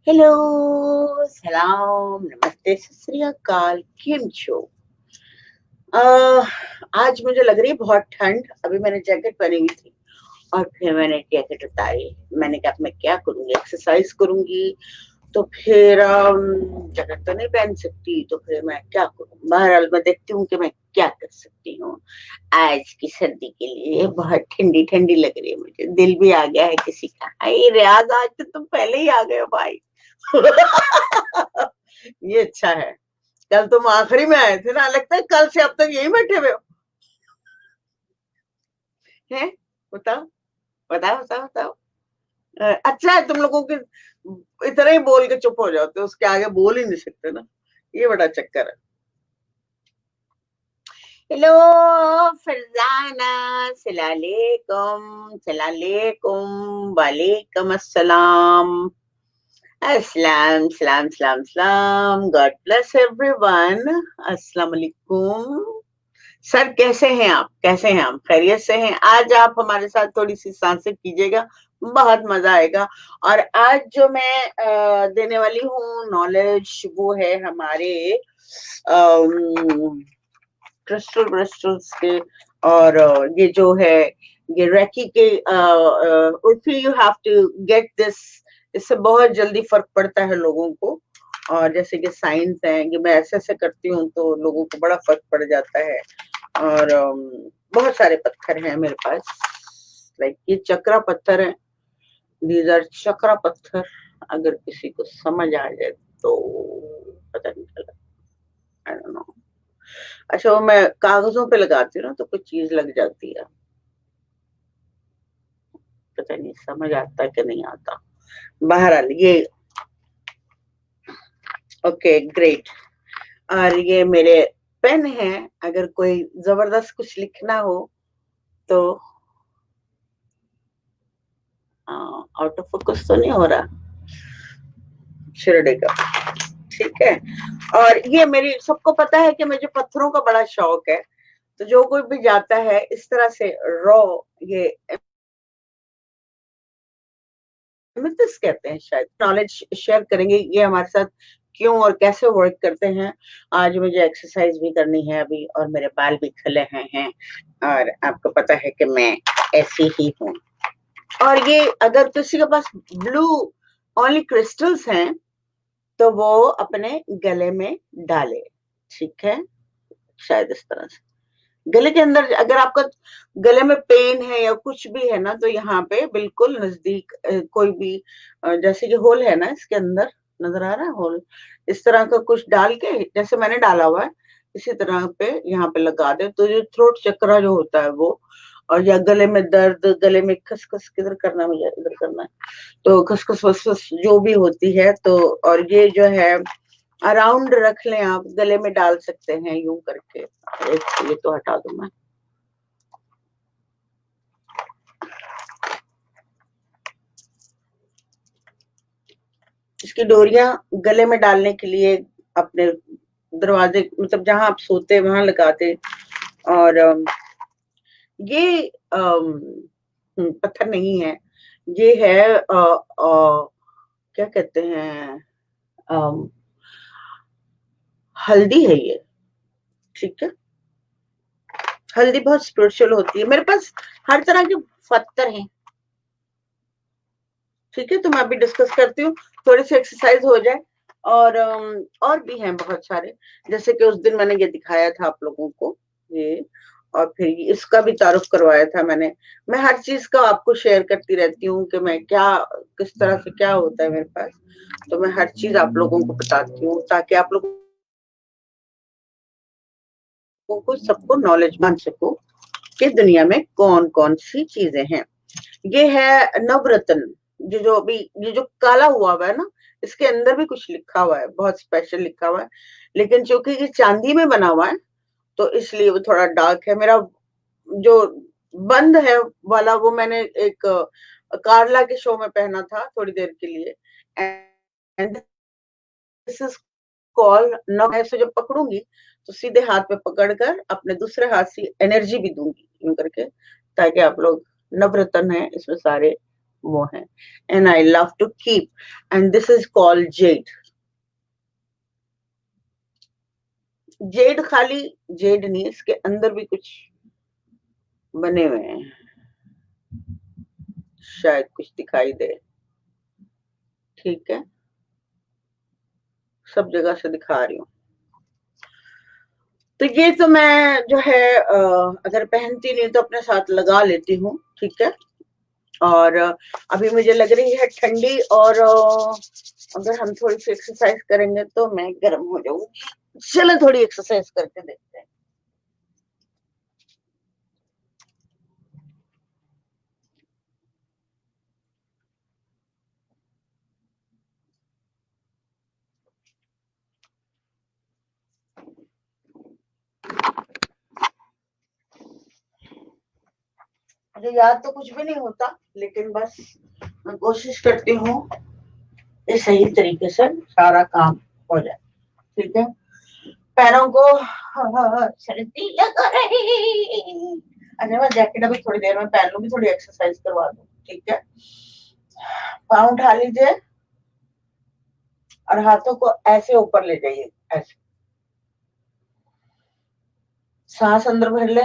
Hello, सलाम, नमस्ते, सत श्री अकाल, केम छो? आज मुझे लग रही है बहुत ठंड। अभी मैंने जैकेट पहनी हुई थी और फिर मैंने जैकेट उतारी। मैंने कहा मैं क्या करूंगी, एक्सरसाइज करूंगी। तो फिर जैकेट तो नहीं पहन सकती, तो फिर मैं क्या करूं। बहरहाल मैं देखती हूँ कि मैं क्या कर सकती हूँ। आज की सर्दी के लिए बहुत ठंडी ठंडी लग रही है मुझे। दिल भी आ गया है किसी का। अरे रियाज, आज तो तुम पहले ही आ गए हो भाई। ये अच्छा है। कल तुम आखिरी में आए थे ना, लगता है कल से अब तक यही बैठे हुए हो। हैं? बताओ, बताओ, बताओ, बताओ। अच्छा है तुम लोगों के, इतना ही बोल के चुप हो जाते हो, उसके आगे बोल ही नहीं सकते ना। ये बड़ा चक्कर है। हेलो फरजाना, सलालेकुम, सलालेकुम, वालेकुम अस्सलाम। अस्सलाम, सलाम, सलाम, सलाम। God bless everyone. अस्सलाम वालेकुम। सर कैसे हैं आप? कैसे हैं आप? खैरियत से हैं? आज आप हमारे साथ थोड़ी सी सांसें कीजिएगा, बहुत मजा आएगा। और आज जो मैं देने वाली हूँ नॉलेज, वो है हमारे क्रिस्टल ब्रिस्टल्स के। और ये जो है, ये रेकी के, Urfi, you have to get this. इससे बहुत जल्दी फर्क पड़ता है लोगों को। और जैसे कि साइंस है कि मैं ऐसे ऐसे करती हूँ तो लोगों को बड़ा फर्क पड़ जाता है। और बहुत सारे पत्थर हैं मेरे पास। लाइक ये चक्रा पत्थर है। दीज आर चक्रा पत्थर। अगर किसी को समझ आ जाए तो पता नहीं चला। I don't know. अच्छा, वो मैं कागजों पे लगाती हूँ ना तो कुछ चीज लग जाती है। पता नहीं समझ आता कि नहीं आता। बहरहाल ये, ओके ग्रेट। और ये मेरे पेन है। अगर कोई जबरदस्त कुछ लिखना हो तो आउट ऑफ फोकस तो नहीं हो रहा। शिरडी का, ठीक है। और ये मेरी, सबको पता है कि मुझे पत्थरों का बड़ा शौक है। तो जो कोई भी जाता है इस तरह से रॉ, ये एमेथिस्ट कहते हैं शायद, नॉलेज शेयर करेंगे ये हमारे साथ क्यों और कैसे वर्क करते हैं। आज मुझे एक्सरसाइज भी करनी है अभी, और मेरे बाल भी खिले हैं। और आपको पता है कि मैं ऐसी ही हूँ। और ये अगर किसी के पास ब्लू ओनली क्रिस्टल्स हैं तो वो अपने गले में डाले, ठीक है। शायद इस तरह से गले के अंदर, अगर आपका गले में पेन है या कुछ भी है ना, तो यहाँ पे बिल्कुल नजदीक कोई भी, जैसे कि होल है ना इसके अंदर, नजर आ रहा है होल, इस तरह का कुछ डाल के, जैसे मैंने डाला हुआ है इसी तरह पे यहाँ पे लगा दे तो जो थ्रोट चक्रा जो होता है वो, और या गले में दर्द, गले में खसखस, किधर करना है मुझे, इधर करना है, तो खसखस वसखस जो भी होती है तो, और ये जो है अराउंड रख लें, आप गले में डाल सकते हैं यूं करके। एक ये तो हटा दूं मैं। इसकी डोरियां गले में डालने के लिए अपने दरवाजे, मतलब जहां आप सोते वहां लगाते। और ये पत्थर नहीं है, ये है क्या कहते हैं, अम, हल्दी है ये, ठीक है। हल्दी बहुत स्पिरिचुअल होती है। मेरे पास हर तरह के पत्थर हैं, ठीक है। तो मैं अभी डिस्कस करती हूँ, थोड़ी सी एक्सरसाइज हो जाए। और भी हैं बहुत सारे, जैसे कि उस दिन मैंने ये दिखाया था आप लोगों को, ये। और फिर इसका भी तारुफ करवाया था मैंने। मैं हर चीज का आपको शेयर करती रहती हूँ कि मैं क्या, किस तरह से क्या होता है मेरे पास। तो मैं हर चीज आप लोगों को बताती हूँ ताकि आप लोगों को सबको नॉलेज बन सको कि दुनिया में कौन कौन सी चीजें हैं। ये है नवरत्न। जो अभी ये जो काला हुआ है ना, इसके अंदर भी कुछ लिखा हुआ है, बहुत स्पेशल लिखा हुआ है। लेकिन चूंकि ये चांदी में बना हुआ है तो इसलिए वो थोड़ा डार्क है। मेरा जो बंद है वाला, वो मैंने एक कारला के शो में पहना था थोड़ी देर के लिए। एंड दिस इज कॉल नव। ऐसे जब पकड़ूंगी तो सीधे हाथ में पकड़कर अपने दूसरे हाथ से एनर्जी भी दूंगी यूं करके, ताकि आप लोग, नवरत्न है इसमें सारे, वो है, and I love to keep, and this is called Z. Z खाली जेड नहीं, इसके अंदर भी कुछ बने हुए हैं, शायद कुछ दिखाई दे। ठीक है, सब जगह से दिखा रही हूँ। तो ये तो मैं जो है अगर पहनती नहीं तो अपने साथ लगा लेती हूँ। ठीक है, और अभी मुझे लग रही है ठंडी, और अगर हम थोड़ी सी एक्सरसाइज करेंगे तो मैं गर्म हो जाऊंगी। चलो थोड़ी एक्सरसाइज करके देखते हैं। मुझे याद तो कुछ भी नहीं होता, लेकिन बस मैं कोशिश करती हूँ कि सही तरीके से सारा काम हो जाए। ठीक है, पैरों को सर्दी लग रही। अच्छा, मैं जैकेट अभी थोड़ी देर में पहन लूंगी, थोड़ी एक्सरसाइज करवा दूँ। ठीक है, पाँव उठा लीजिए और हाथों को ऐसे ऊपर ले जाइए, ऐसे। सांस अंदर भर ले,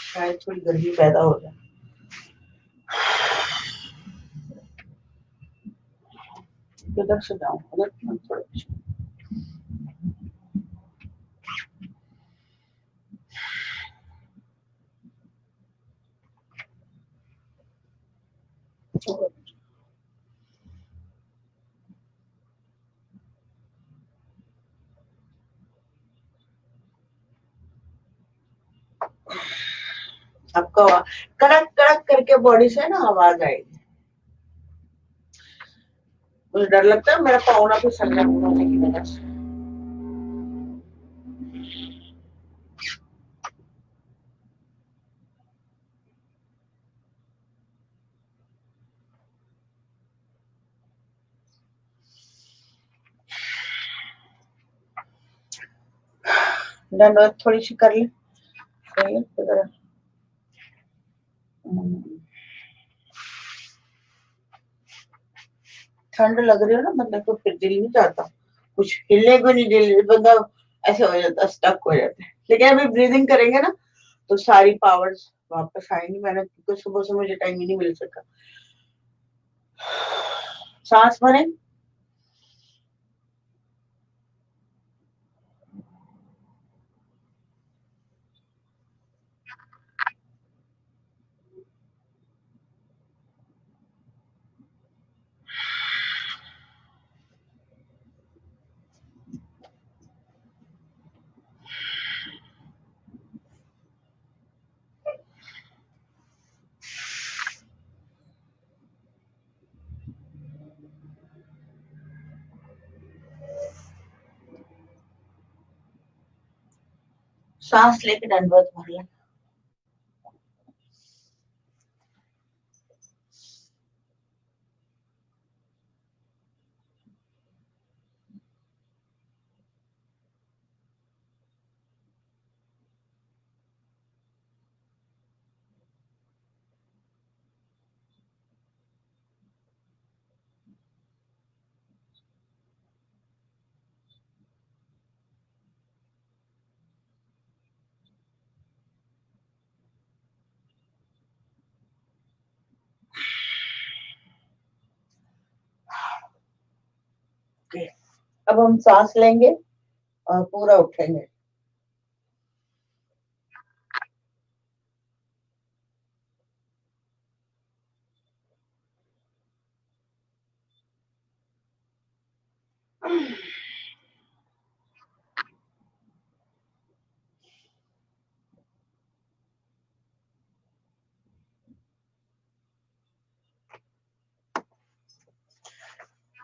शायद थोड़ी गर्मी पैदा हो जाए। किधर से जाऊं, उधर थोड़ा। आपको कड़क कड़क करके बॉडी से ना आवाज आएगी। मुझे डर लगता है मेरा पाँव ना फिसल जाए होने की वजह से। दंडवत थोड़ी सी कर ले। सही है, ठंड लग रही है ना, मतलब तो फिर दिल नहीं चाहता, कुछ हिलने को नहीं, दिल बंदा ऐसे हो जाता, स्टक हो जाता है। लेकिन अभी ब्रीदिंग करेंगे ना तो सारी पावर्स वापस आएंगी। मैंने क्योंकि सुबह से मुझे टाइम ही नहीं मिल सका। सांस भरें, सांस लेके दंडवत भर ले। ओके, अब हम सांस लेंगे और पूरा उठेंगे।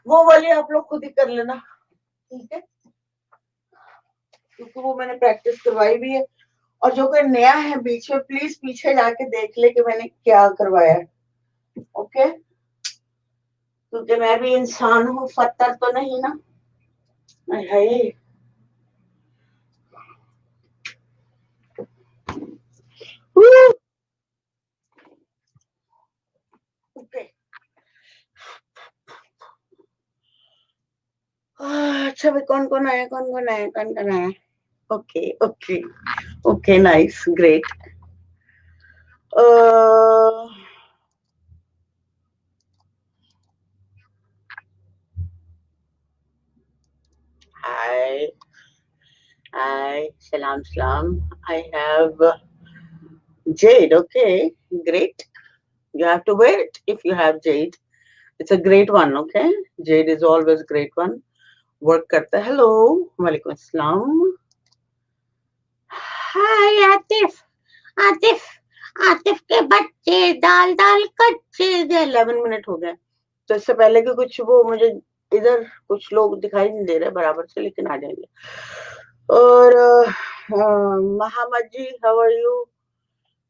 वो वाली आप लोग खुद ही कर लेना। ठीक है, क्योंकि वो मैंने प्रैक्टिस करवाई भी है और जो कोई नया है बीच में, प्लीज पीछे जाके देख ले कि मैंने क्या करवाया है। ओके, क्योंकि मैं भी इंसान हूँ, फत्तर तो नहीं ना। है ओके। अच्छा भाई, कौन कौन आया, कौन कौन आया, कौन कौन आया? Okay okay okay, nice, great. Hi hi, सलाम सलाम। I have Jade. Okay, great. You have to wait if you have Jade. It's a great one. Okay, Jade is always great one. Work करता है। Hello, वालेकुम अस्सलाम। हाय आतिफ, आतिफ, आतिफ के बच्चे दाल दाल कच्चे। 11 minute हो गए। तो इससे पहले कि कुछ वो मुझे इधर कुछ लोग दिखाई नहीं दे रहे बराबर से, लेकिन आ जाएंगे। और मोहम्मद जी, हाउ आर यू?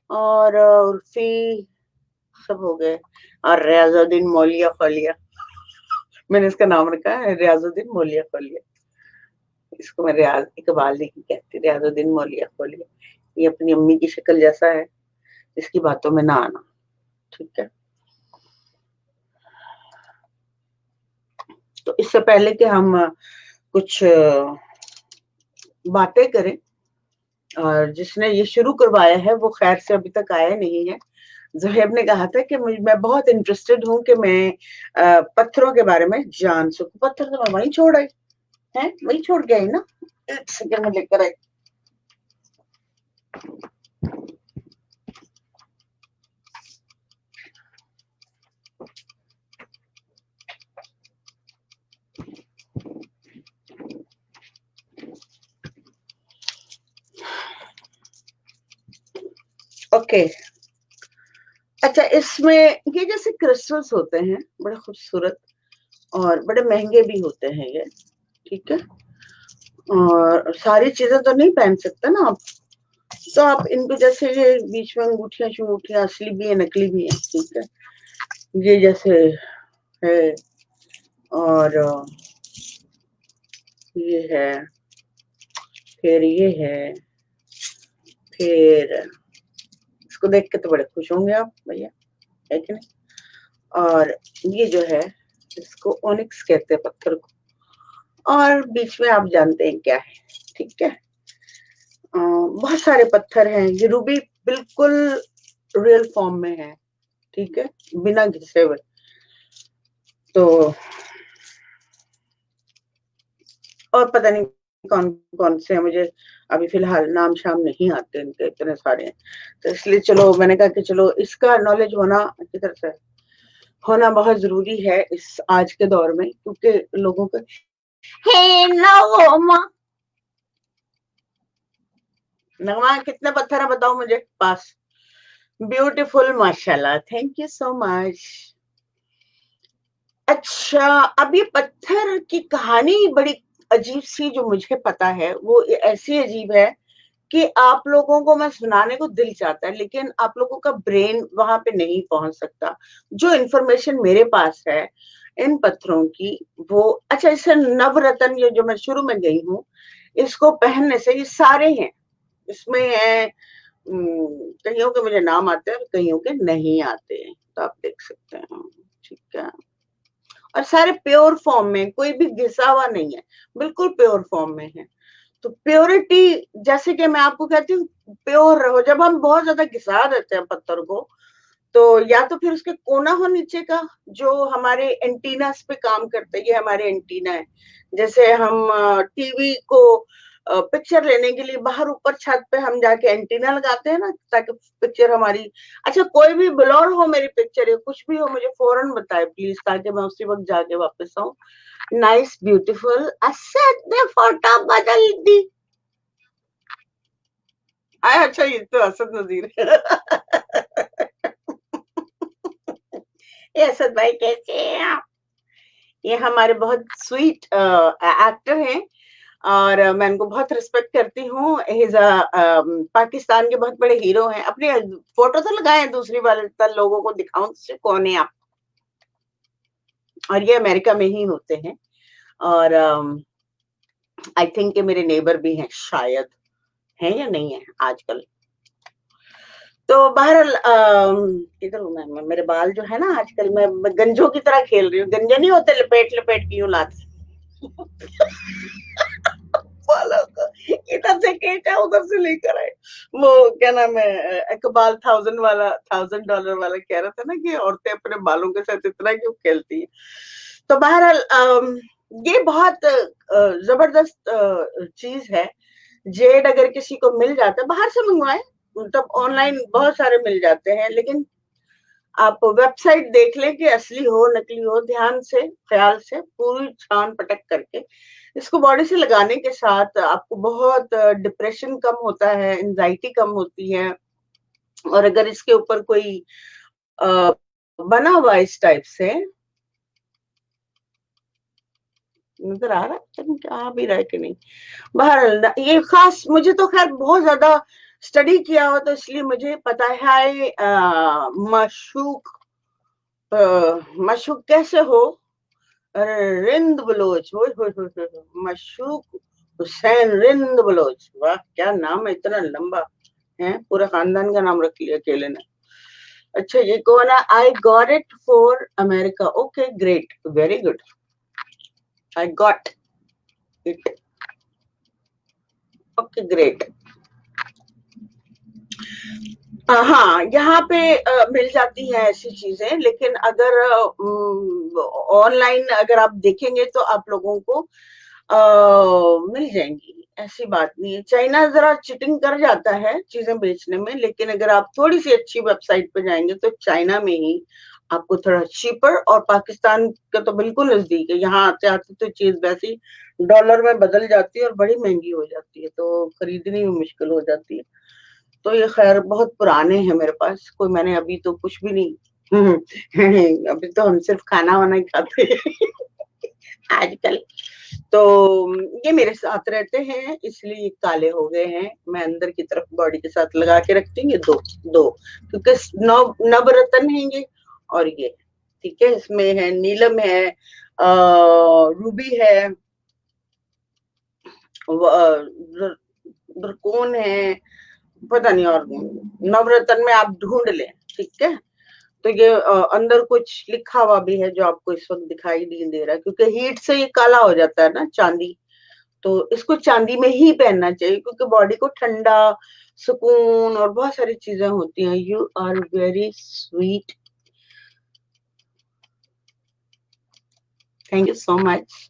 और उर्फी, सब हो गए। और रियाजुद्दीन मौलिया फलिया, मैंने इसका नाम रखा है रियाजुद्दीन मौलिया फलिया। इसको मैं रियाज इकबाल नहीं कहती, रियाजुद्दीन मौलिया फलिया। ये अपनी अम्मी की शक्ल जैसा है, इसकी बातों में ना आना, ठीक है? तो इससे पहले कि हम कुछ बातें करें, और जिसने ये शुरू करवाया है वो खैर से अभी तक आया नहीं है। ज़ुहैब ने कहा था कि मैं बहुत इंटरेस्टेड हूँ कि मैं पत्थरों के बारे में जान सकूं। पत्थर तो मैं वहीं छोड़ आई है, वहीं छोड़ के आई ना। एक सेकंड में लेकर आई। ओके, अच्छा, इसमें ये जैसे क्रिस्टल्स होते हैं बड़े खूबसूरत और बड़े महंगे भी होते हैं ये, ठीक है? और सारी चीजें तो नहीं पहन सकते ना आप, तो आप इनको जैसे ये बीच में अंगूठियां शंगूठियां असली भी है नकली भी है, ठीक है? ये जैसे है, और ये है, फिर ये फिर इसको देख के तो बड़े खुश होंगे आप भैया, है कि नहीं? और ये जो है, इसको ओनिक्स कहते हैं पत्थर को, और बीच में आप जानते हैं क्या है, ठीक है? बहुत सारे पत्थर हैं। ये रूबी बिल्कुल रियल फॉर्म में है, ठीक है, बिना घिसे हुए। तो और पता नहीं कौन कौन से हैं, मुझे अभी फिलहाल नाम शाम नहीं आते इनके, इतने सारे हैं। तो इसलिए चलो मैंने कहा कि चलो इसका नॉलेज होना किधर से होना बहुत जरूरी है इस आज के दौर में, क्योंकि लोगों को हे नगमा, नगमा कितने पत्थर है बताओ मुझे पास? ब्यूटीफुल, माशाल्लाह, थैंक यू सो मच। अच्छा, अब ये पत्थर की कहानी बड़ी अजीब सी जो मुझे पता है, वो ऐसी अजीब है कि आप लोगों को मैं सुनाने को दिल चाहता है, लेकिन आप लोगों का ब्रेन वहां पे नहीं पहुंच सकता। जो इन्फॉर्मेशन मेरे पास है इन पत्थरों की, वो अच्छा, इसे नवरत्न, ये जो मैं शुरू में गई हूँ, इसको पहनने से ये सारे हैं, इसमें है कईयों के मुझे नाम आते हैं, कईयों के नहीं आते हैं, तो आप देख सकते हैं, ठीक है? और सारे प्योर फॉर्म में, कोई भी घिसा हुआ नहीं है, बिल्कुल प्योर फॉर्म में है। तो प्योरिटी, जैसे कि मैं आपको कहती हूँ प्योर रहो। जब हम बहुत ज्यादा घिसा देते हैं पत्थर को, तो या तो फिर उसके कोना हो नीचे का, जो हमारे एंटीना पे काम करता है, ये हमारे एंटीना है। जैसे हम टीवी को पिक्चर लेने के लिए बाहर ऊपर छत पे हम जाके एंटीना लगाते हैं ना, ताकि पिक्चर हमारी, अच्छा कोई भी ब्लर हो मेरी पिक्चर या कुछ भी हो, मुझे फौरन बताए प्लीज, ताकि मैं उसी वक्त जाके वापस आऊं। नाइस, ब्यूटीफुल, असद ने फोटो बदल दी। अच्छा, ये तो असद नजीर है। ये असद भाई कैसे हैं आप? ये हमारे बहुत स्वीट एक्टर हैं, और मैं उनको बहुत रिस्पेक्ट करती हूँ। पाकिस्तान के बहुत बड़े हीरो हैं। अपने फोटो तो लगाए हैं, दूसरी बार लोगों को दिखाऊं तो कौन है आप। और ये अमेरिका में ही होते हैं। और आई थिंक के मेरे नेबर भी हैं, शायद हैं या नहीं है आजकल। तो बहरहाल इधर हूँ मैं, मेरे बाल जो है ना आजकल मैं गंजों की तरह खेल रही हूँ। गंजे नहीं होते लपेट लपेट की यूं लाते बालों को, इधर से खींचा उधर से लेकर आए। वो क्या नाम है, इकबाल $1000 वाला कह रहा था ना कि औरतें अपने बालों के साथ इतना क्यों खेलती है। तो बहरहाल ये बहुत जबरदस्त चीज है। जेड अगर किसी को मिल जाता है, बाहर से मंगवाए, मतलब ऑनलाइन बहुत सारे मिल जाते हैं, लेकिन आप वेबसाइट देख लें कि असली हो नकली हो, ध्यान से ख्याल से पूरी छान पटक करके इसको बॉडी से लगाने के साथ आपको बहुत डिप्रेशन कम होता है, एंजाइटी कम होती है। और अगर इसके ऊपर कोई बना हुआ इस टाइप से, नजर आ रहा है आ भी रहा है कि नहीं, बहरहाल ये खास मुझे तो खैर बहुत ज्यादा स्टडी किया हो तो इसलिए मुझे पता है मशूक मशूक कैसे हो। रिंद बलोच, मशूक हुसैन रिंद बलोच, वाह क्या नाम है, इतना लंबा है, पूरे खानदान का नाम रख लिया अकेले ने। अच्छा ये कौन है, I got it for America, okay great, very good, I got it, okay great. हाँ यहाँ पे मिल जाती हैं ऐसी चीजें, लेकिन अगर ऑनलाइन अगर आप देखेंगे तो आप लोगों को मिल जाएंगी, ऐसी बात नहीं है। चाइना जरा चिटिंग कर जाता है चीजें बेचने में, लेकिन अगर आप थोड़ी सी अच्छी वेबसाइट पे जाएंगे तो चाइना में ही आपको थोड़ा चीपर, और पाकिस्तान का तो बिल्कुल नजदीक है, यहाँ आते आते तो चीज वैसी डॉलर में बदल जाती है और बड़ी महंगी हो जाती है, तो खरीदनी भी मुश्किल हो जाती है। तो ये खैर बहुत पुराने हैं मेरे पास, कोई मैंने अभी तो कुछ भी नहीं अभी तो हम सिर्फ खाना वाना ही खाते हैं आजकल। तो ये मेरे साथ रहते हैं इसलिए ये काले हो गए हैं। मैं अंदर की तरफ बॉडी के साथ लगा के रखती हूँ, ये दो दो, क्योंकि नवरत्न है ये, और ये ठीक है, इसमें है नीलम है, रूबी है, कौन है पता नहीं, और नवरत्न में आप ढूंढ लें, ठीक है। तो ये अंदर कुछ लिखा हुआ भी है जो आपको इस वक्त दिखाई नहीं दे रहा, क्योंकि हीट से ये काला हो जाता है ना, चांदी। तो इसको चांदी में ही पहनना चाहिए क्योंकि बॉडी को ठंडा, सुकून और बहुत सारी चीजें होती हैं। You are very sweet, thank you so much,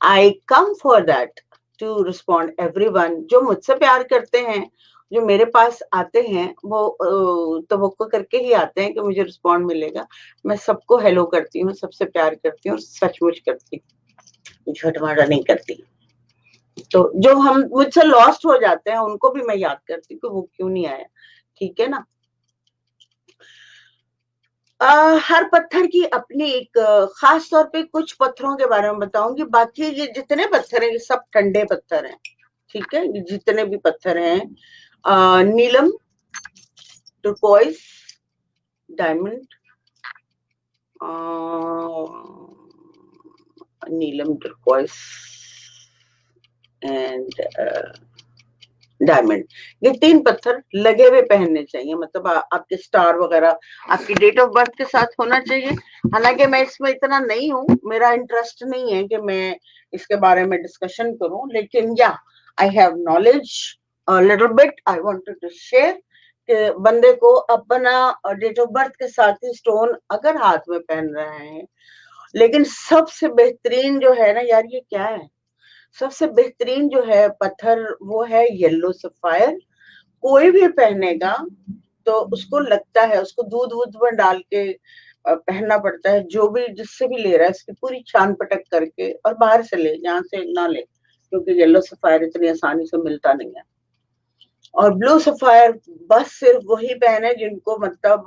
I come for that to respond everyone. जो मुझसे प्यार करते हैं, जो मेरे पास आते हैं, वो तवक्को करके ही आते हैं कि मुझे रिस्पॉन्ड मिलेगा। मैं सबको हेलो करती हूँ, सबसे प्यार करती हूँ और सचमुच करती हूँ, झटमाटा नहीं करती। तो जो हम मुझसे लॉस्ट हो जाते हैं उनको भी मैं याद करती हूँ कि वो क्यों नहीं आया, ठीक है ना। हर पत्थर की अपनी एक खास तौर पे कुछ पत्थरों के बारे में बताऊंगी, बाकी ये जितने पत्थर हैं ये सब ठंडे पत्थर हैं, ठीक है। ये जितने भी पत्थर हैं, नीलम, टर्कोइज, डायमंड, नीलम, टर्कोइज एंड डायमंड, ये तीन पत्थर लगे हुए पहनने चाहिए, मतलब आपके स्टार वगैरह आपकी डेट ऑफ बर्थ के साथ होना चाहिए। हालांकि मैं इसमें इतना नहीं हूँ, मेरा इंटरेस्ट नहीं है कि मैं इसके बारे में डिस्कशन करूं, लेकिन या I have knowledge little bit, I wanted to share कि बंदे को अपना डेट ऑफ बर्थ के साथ ही स्टोन अगर हाथ में पहन रहे हैं। लेकिन सबसे बेहतरीन जो है ना यार, ये क्या है, सबसे बेहतरीन जो है पत्थर वो है येलो सफायर। कोई भी पहनेगा तो उसको लगता है, उसको दूध वूध में डाल के पहनना पड़ता है, जो भी जिससे भी ले रहा है इसकी पूरी छान पटक करके, और बाहर से ले, यहाँ से ना ले, क्योंकि येलो सफायर इतनी आसानी से मिलता नहीं है। और ब्लू सफायर बस सिर्फ वही पहने जिनको मतलब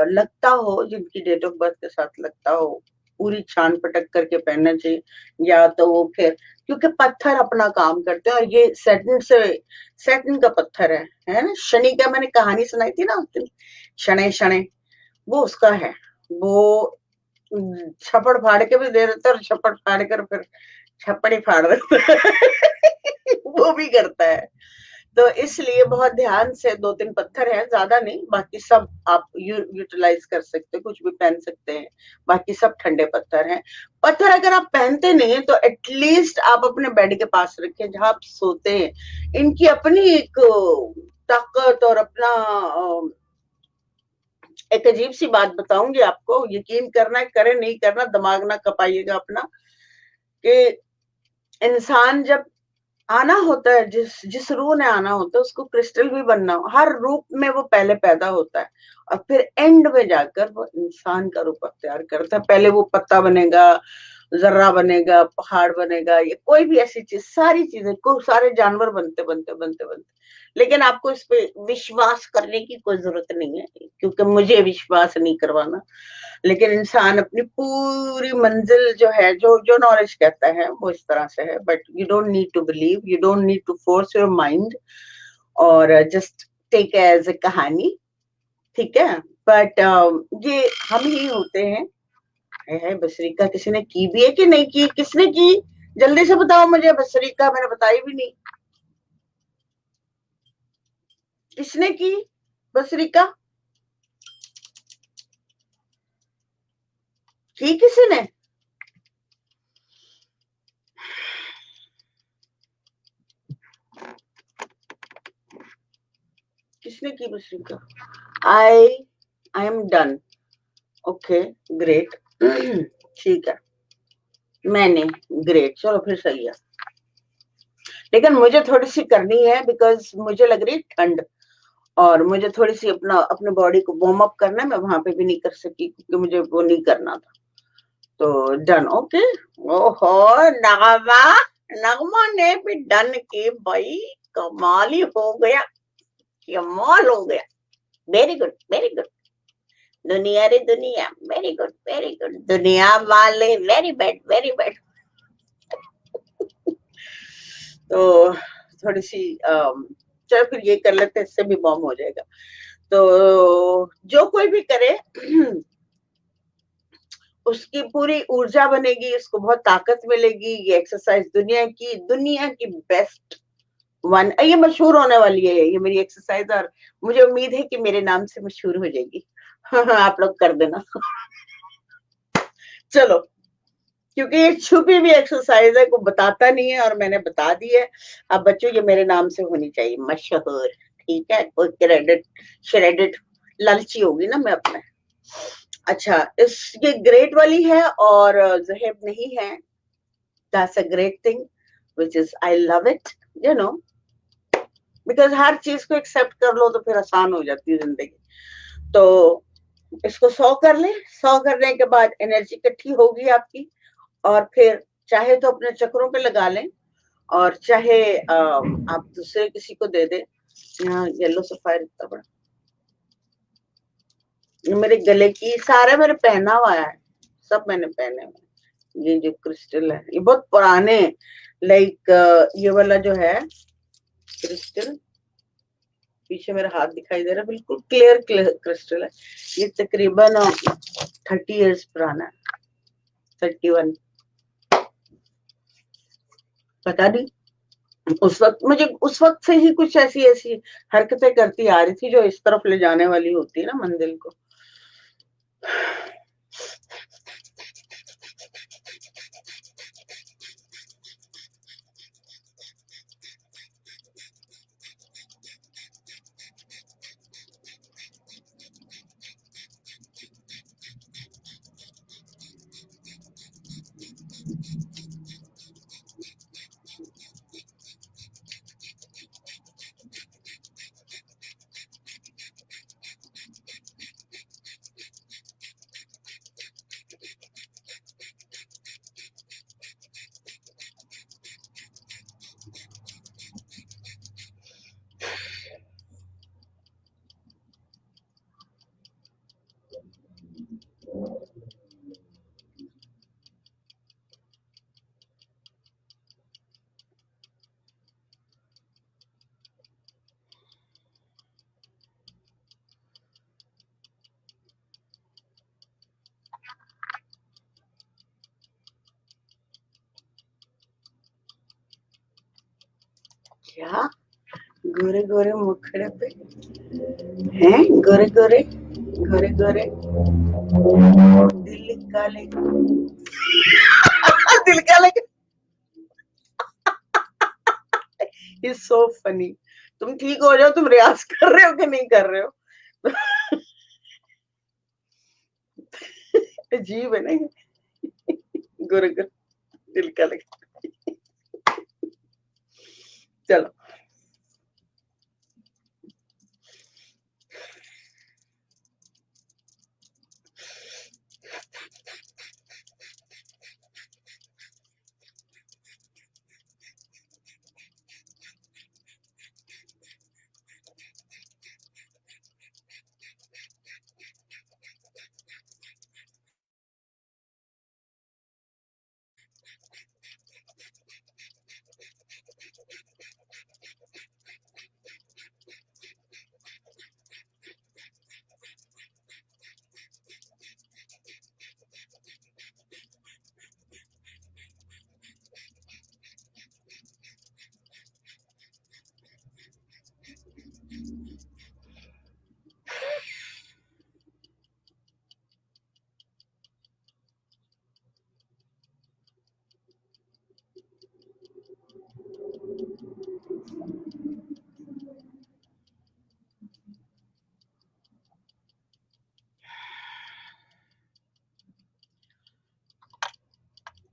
लगता हो, जिनकी डेट ऑफ बर्थ के साथ लगता हो, पूरी छान पटक करके पहनना चाहिए। या तो वो फिर क्योंकि पत्थर अपना काम करते हैं, और ये सैटर्न का पत्थर है ना। शनि का मैंने कहानी सुनाई थी ना उस दिन, शनै शनै, वो उसका है। वो छप्पड़ फाड़ के भी दे देता है और छप्पड़ फाड़ कर फिर छप्पड़ ही फाड़ देता है। वो भी करता है। तो इसलिए बहुत ध्यान से, 2-3 पत्थर हैं, ज्यादा नहीं, बाकी सब आप यूटिलाइज कर सकते हैं, कुछ भी पहन सकते हैं, बाकी सब ठंडे पत्थर हैं। पत्थर अगर आप पहनते नहीं है तो एटलीस्ट आप अपने बेड के पास रखें जहां आप सोते हैं। इनकी अपनी एक ताकत और अपना एक अजीब सी बात बताऊंगी आपको, यकीन करना करे नहीं करना, दिमाग ना कपाइएगा अपना, कि इंसान जब आना होता है, जिस रूह ने आना होता है उसको क्रिस्टल भी बनना हो, हर रूप में वो पहले पैदा होता है और फिर एंड में जाकर वो इंसान का रूप अख्तियार करता है। पहले वो पत्ता बनेगा, जर्रा बनेगा, पहाड़ बनेगा, ये कोई भी ऐसी चीज, सारी चीजें को सारे जानवर बनते बनते बनते बनते। लेकिन आपको इस पे विश्वास करने की कोई जरूरत नहीं है, क्योंकि मुझे विश्वास नहीं करवाना। लेकिन इंसान अपनी पूरी मंजिल जो है, जो जो नॉलेज कहता है वो इस तरह से है, but you don't need to believe, you don't need to force your mind, और जस्ट टेक एज ए कहानी, ठीक है। बट ये हम ही होते हैं। है बसरीका किसी ने की भी है कि नहीं की? किसने की? जल्दी से बताओ मुझे, बसरीका मैंने बताई भी नहीं। किसने की बसरीका? की किसी ने? किसने की बसरीका? I I am done. Okay, great. ठीक है, मैंने, ग्रेट, चलो फिर सही है। लेकिन मुझे थोड़ी सी करनी है, बिकॉज मुझे लग रही है ठंड, और मुझे थोड़ी सी अपने बॉडी को वार्म अप करना है। मैं वहां पे भी नहीं कर सकी क्योंकि मुझे वो नहीं करना था। तो डन, ओके। ओहो, नगमा, नगमा ने भी डन की भाई, कमाल ही हो गया, कमाल हो गया। Very good, very good. दुनिया रे दुनिया, वेरी गुड, वेरी गुड। दुनिया वाले वेरी बैड, वेरी बैड। तो थोड़ी सी चलो फिर ये कर लेते हैं, इससे भी बॉम हो जाएगा। तो जो कोई भी करे उसकी पूरी ऊर्जा बनेगी, उसको बहुत ताकत मिलेगी। ये एक्सरसाइज दुनिया की बेस्ट वन, ये मशहूर होने वाली है ये मेरी एक्सरसाइज, और मुझे उम्मीद है कि मेरे नाम से मशहूर हो जाएगी। आप लोग कर देना। चलो, क्योंकि ये छुपी भी एक्सरसाइज है, को बताता नहीं है, और मैंने बता दी है। अब बच्चों ये मेरे नाम से होनी चाहिए मशहूर, ठीक है। कोई क्रेडिट श्रेडिट लालची होगी ना मैं अपने। अच्छा, ये ग्रेट वाली है और जहेब नहीं है। That's a great thing, which is I love it, you know, because हर चीज को एक्सेप्ट कर लो तो फिर आसान हो जाती है जिंदगी। तो इसको 100 कर ले, 100 करने के बाद एनर्जी इकट्ठी होगी आपकी, और फिर चाहे तो अपने चक्रों पे लगा लें, और चाहे आप दूसरे किसी को दे दे। यहाँ येलो सफायर इतना बड़ा, मेरे गले की सारा मैंने पहना हुआ है, सब मैंने पहने हुए। ये जो क्रिस्टल है ये बहुत पुराने, लाइक ये वाला जो है क्रिस्टल, पीछे मेरा हाथ दिखाई दे रहा है, बिल्कुल क्लियर क्रिस्टल है। ये तकरीबन 30 इयर्स पुराना है, 31। पता नहीं, उस वक्त से ही कुछ ऐसी ऐसी हरकतें करती आ रही थी जो इस तरफ ले जाने वाली होती है ना मंदिर को। क्या गोरे गोरे मुखड़े पे हैं, गोरे गोरे गोरे गोरे दिल काले दिल काले। Is so funny. तुम ठीक हो जाओ, तुम रियाज कर रहे हो कि नहीं कर रहे हो? अजीब है ना, गोरे गोरे दिल काले। चलो।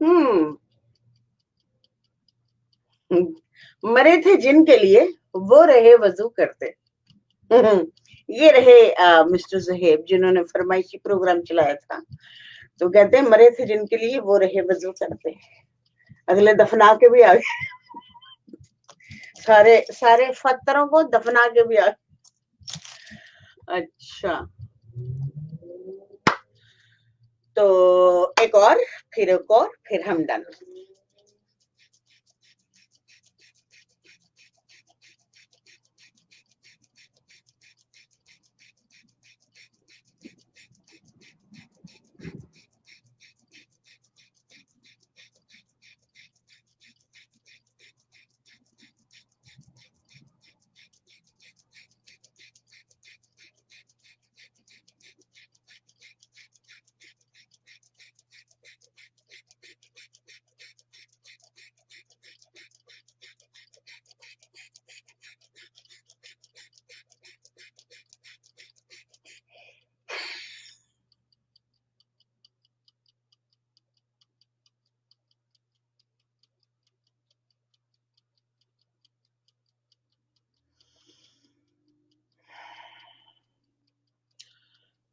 हम्म। मरे थे जिनके लिए वो रहे वजू करते। ये रहे मिस्टर ज़ुहैब, जिन्होंने फरमाइशी प्रोग्राम चलाया था। तो कहते हैं मरे थे जिनके लिए वो रहे वजू करते। अगले दफना के भी आ गए, सारे सारे फतरों को दफना के भी आ गए। अच्छा, तो एक और, फिर एक और, फिर हम डन।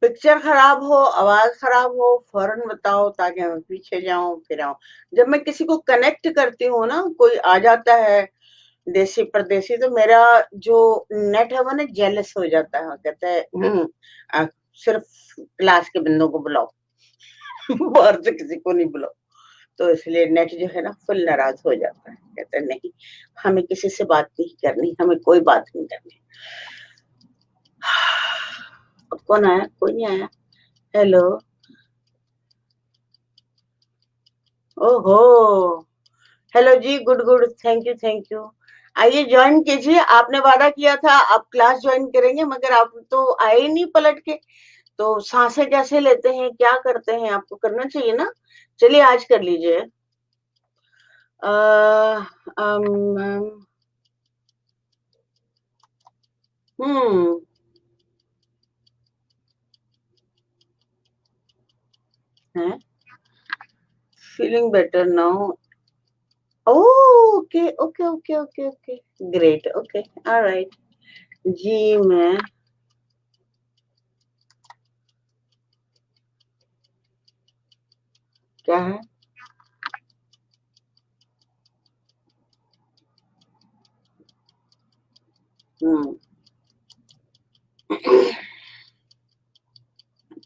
पिक्चर खराब हो, आवाज खराब हो, फौरन बताओ ताकि मैं पीछे जाऊं फिर आऊं। जब मैं किसी को कनेक्ट करती हूँ ना, कोई आ जाता है देसी परदेसी, तो मेरा जो नेट है वो ना जेलस हो जाता है, कहता है सिर्फ क्लास के बंदों को बुलाओ, बाहर से किसी को नहीं बुलाओ। तो इसलिए नेट जो है ना फुल नाराज हो जाता है, कहता है नहीं, हमें किसी से बात नहीं करनी, हमें कोई बात नहीं करनी। अब कौन आया? कोई नहीं आया। हेलो। ओहो, hello ji, good good, thank you thank you. आइए ज्वाइन कीजिए, आपने वादा किया था आप क्लास ज्वाइन करेंगे, मगर आप तो आए ही नहीं पलट के। तो सांसें कैसे लेते हैं, क्या करते हैं, आपको करना चाहिए ना। चलिए आज कर लीजिए। अ, अम, अम, हम्म। है, feeling better now. Okay okay okay okay okay, great, okay, alright. जी मैं, क्या है? हम्म।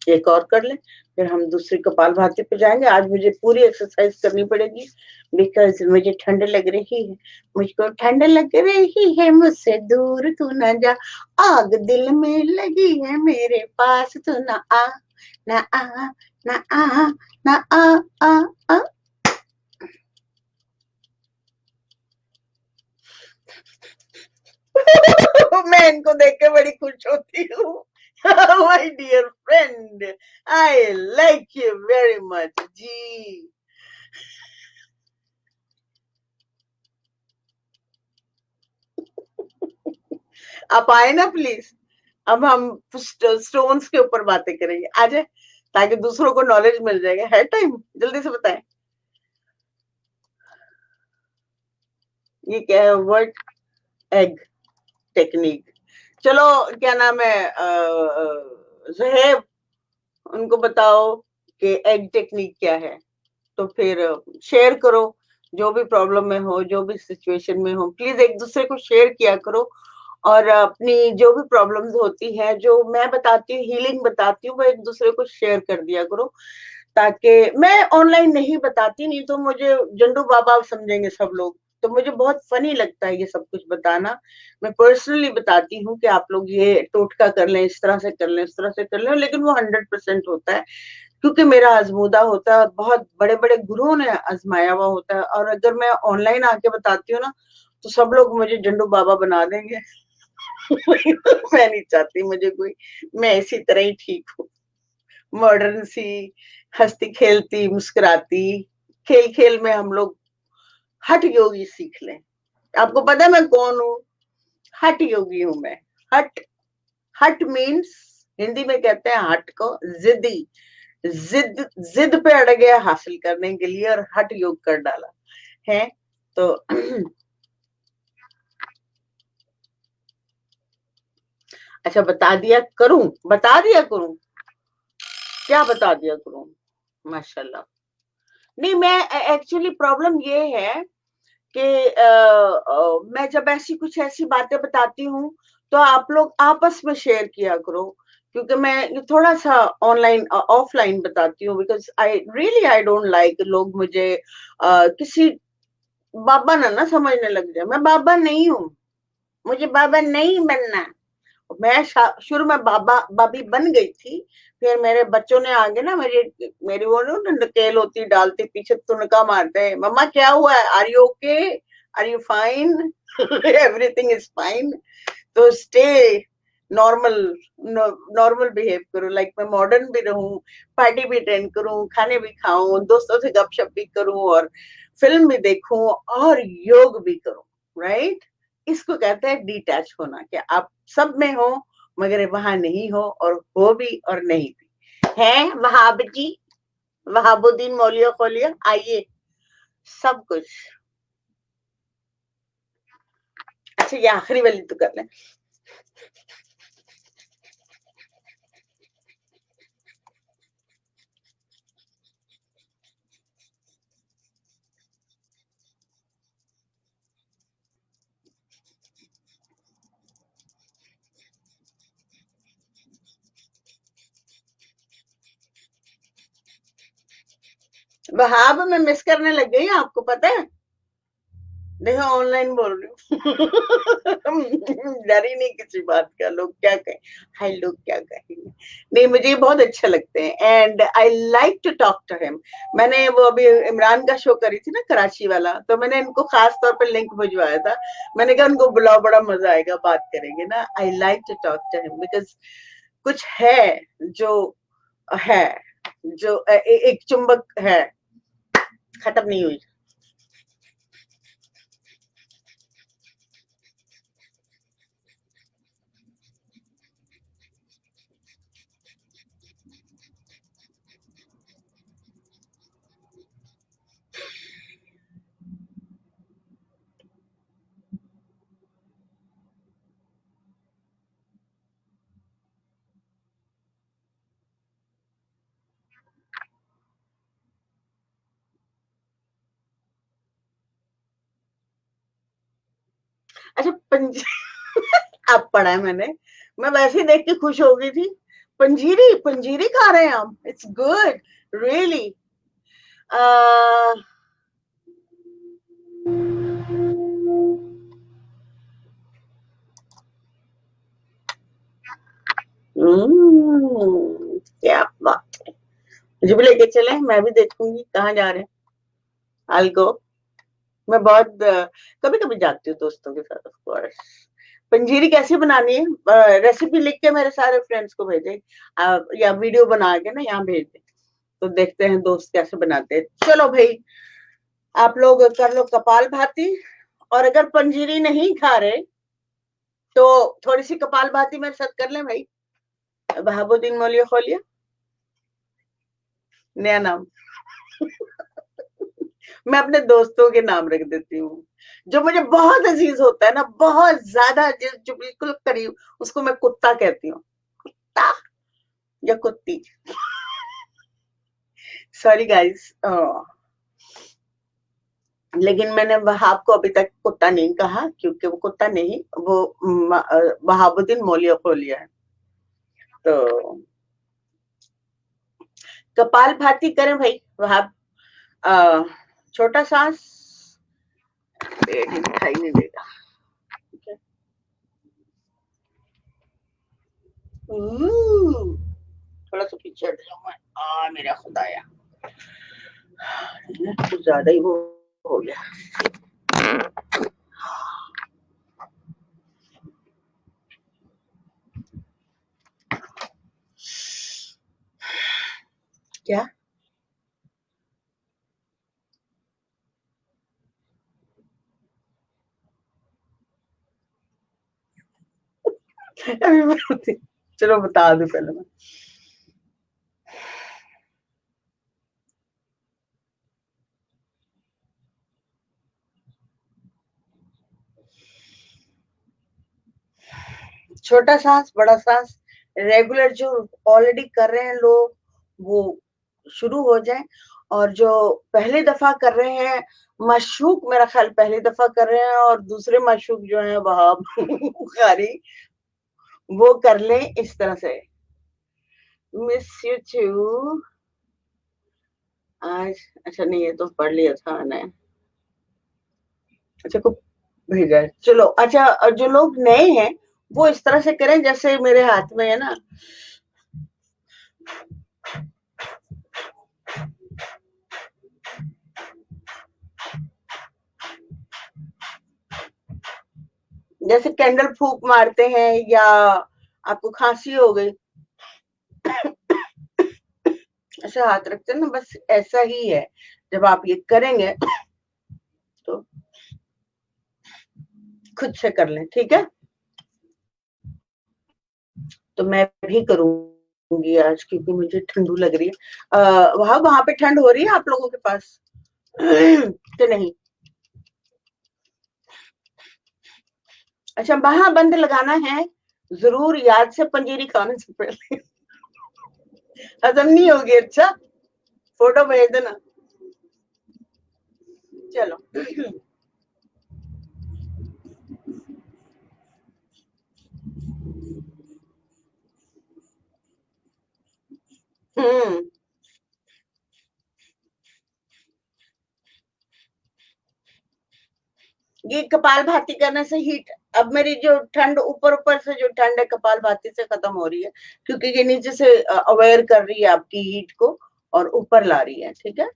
एक और कर ले, फिर हम दूसरी कपालभाति पे जाएंगे। आज मुझे पूरी एक्सरसाइज करनी पड़ेगी, बिकॉज मुझे ठंड लग रही है। मुझको ठंड लग रही है, मुझसे दूर तू ना जा, आग दिल में लगी है मेरे पास तू ना आ, ना आ, ना आ, ना आ, आ। मैं इनको देख के बड़ी खुश होती हूँ। My dear friend, I like you very much जी। आप आए ना प्लीज। अब हम स्टोन्स के ऊपर बातें करेंगे, आ जाए, ताकि दूसरों को नॉलेज मिल जाएगा। है टाइम? जल्दी से बताएं। ये क्या है वर्ड? Egg technique. चलो, क्या नाम है, जहेब, उनको बताओ कि एग टेक्निक क्या है। तो फिर शेयर करो, जो भी प्रॉब्लम में हो, जो भी सिचुएशन में हो, प्लीज एक दूसरे को शेयर किया करो। और अपनी जो भी प्रॉब्लम्स होती है, जो मैं बताती हूँ, हीलिंग बताती हूँ, वो एक दूसरे को शेयर कर दिया करो। ताकि मैं ऑनलाइन नहीं बताती, नहीं तो मुझे जंडू बाबा समझेंगे सब लोग। तो मुझे बहुत फनी लगता है ये सब कुछ बताना। मैं पर्सनली बताती हूँ कि आप लोग ये टोटका कर लें, इस तरह से कर लें, इस तरह से कर लें, लेकिन वो 100% होता है, क्योंकि मेरा आजमूदा होता है, बहुत बड़े बड़े गुरुओं ने आजमाया हुआ होता है। और अगर मैं ऑनलाइन आके बताती हूँ ना, तो सब लोग मुझे जंडू बाबा बना देंगे। मैं नहीं चाहती मुझे कोई, मैं इसी तरह ही ठीक हूँ, मॉडर्न सी, हंसती खेलती मुस्कुराती। खेल खेल में हम लोग हठ योगी सीख लें। आपको पता है मैं कौन हूँ? हठ योगी हूँ मैं। हठ, हठ मीन्स, हिंदी में कहते हैं हठ को, जिद्दी, जिद, जिद पे अड़ गया हासिल करने के लिए, और हठ योग कर डाला है। तो अच्छा, बता दिया करूं, बता दिया करूं, क्या बता दिया करूं? माशाल्लाह। नहीं, मैं एक्चुअली प्रॉब्लम ये है कि मैं जब ऐसी कुछ ऐसी बातें बताती हूँ, तो आप लोग आपस में शेयर किया करो। क्योंकि मैं ये थोड़ा सा ऑनलाइन ऑफलाइन बताती हूँ, बिकॉज आई डोंट लाइक लोग मुझे किसी बाबा ना समझने लग जाए। मैं बाबा नहीं हूँ, मुझे बाबा नहीं बनना। मैं शुरू में बाबा बाबी बन गई थी। फिर मेरे बच्चों ने आगे ना, मेरी मेरी वो ना नकेल होती, डालती पीछे, तुनका मारते हैं, मम्मा क्या हुआ है, are you okay, are you fine, everything is fine. तो स्टे नॉर्मल, नॉर्मल बिहेव करो, लाइक मैं मॉडर्न भी रहूं, पार्टी भी अटेंड करूं, खाने भी खाऊं, दोस्तों से गपशप भी करूं, और फिल्म भी देखूं, और योग भी करूं, राइट? इसको कहते हैं डिटैच होना, कि आप सब में हो, मगर वहां नहीं हो, और हो भी और नहीं भी है। वहाब जी, वहाबुद्दीन मौलिया खोलिया, आइए, सब कुछ। अच्छा, ये आखिरी वाली तो कर लें। वहाब मैं मिस करने लग गई, आपको पता है? देखो, ऑनलाइन बोल रही हूँ। डर ही नहीं किसी बात का, लोग क्या कहें, हाय लोग क्या कहेंगे। नहीं, मुझे ये बहुत अच्छे लगते हैं, and I like to talk to him. मैंने वो अभी इमरान का शो करी थी ना, कराची वाला, तो मैंने इनको खास तौर पे लिंक भिजवाया था। मैंने कहा उनको बुलाओ, बड़ा मजा आएगा, बात करेंगे ना। I like to talk to him, because कुछ है जो है, जो एक चुंबक है, खत्म नहीं हुई। अच्छा, अब पढ़ा है मैंने, मैं वैसे ही देख के खुश हो गई थी। पंजीरी, पंजीरी खा रहे हैं हम, इट्स गुड, रियली। क्या बात है, मुझे भी लेके चले, मैं भी देखूंगी कहाँ जा रहे हैं। I'll go। मैं बहुत कभी कभी जाती हूँ दोस्तों के साथ, ऑफ कोर्स। पंजीरी कैसे बनानी है, रेसिपी लिख के मेरे सारे फ्रेंड्स को भेजे, या वीडियो बना के ना यहाँ भेज दे, तो देखते हैं दोस्त कैसे बनाते हैं। चलो भाई, आप लोग कर लो कपाल भाती, और अगर पंजीरी नहीं खा रहे तो थोड़ी सी कपाल भाती मेरे साथ कर ले भाई। बहाबुद्दीन मौलिया खोलिया, नया नाम। मैं अपने दोस्तों के नाम रख देती हूँ, जो मुझे बहुत अजीज होता है ना, बहुत ज्यादा, जो बिल्कुल करीब, उसको मैं कुत्ता कहती हूँ, कुत्ता या कुत्ती। सॉरी गाइस, लेकिन मैंने वहाब को अभी तक कुत्ता नहीं कहा, क्योंकि वो कुत्ता नहीं, वो बहाबुद्दीन मौलिया खोलिया है। तो कपाल भाती करें भाई वहाब। छोटा सांस, पेट ही दिखाई नहीं देगा। थोड़ा सा पीछे हट जाऊं मैं, मेरा खुदाया, कुछ ज्यादा ही वो हो गया। क्या? अभी बताती, चलो बता दो पहले मैं। छोटा सांस, बड़ा सांस, रेगुलर जो ऑलरेडी कर रहे हैं लोग, वो शुरू हो जाए। और जो पहली दफा कर रहे हैं, मशूक मेरा ख्याल पहली दफा कर रहे हैं, और दूसरे मशूक जो है वहाब बुखारी, वो कर लें इस तरह से। Miss you too. आज, अच्छा नहीं, ये तो पढ़ लिया था मैंने। अच्छा को भेजा है, चलो। अच्छा, जो लोग नए हैं वो इस तरह से करें जैसे मेरे हाथ में है ना, जैसे कैंडल फूंक मारते हैं, या आपको खांसी हो गई, ऐसे हाथ रखते हैं ना, बस ऐसा ही है। जब आप ये करेंगे तो खुद से कर लें, ठीक है। तो मैं भी करूंगी आज, क्योंकि मुझे ठंडू लग रही है। वहां पे ठंड हो रही है आप लोगों के पास तो नहीं? अच्छा, वहां बंद लगाना है, जरूर याद से पंजीरी खाने से पहले। हजम नहीं होगी, अच्छा, फोटो भेज देना। चलो। हम्म। ये कपाल भाती करने से हीट, अब मेरी जो ठंड ऊपर ऊपर से जो ठंड है कपाल भाती से खत्म हो रही है, क्योंकि ये नीचे से अवेयर कर रही है आपकी हीट को, और ऊपर ला रही है, ठीक है।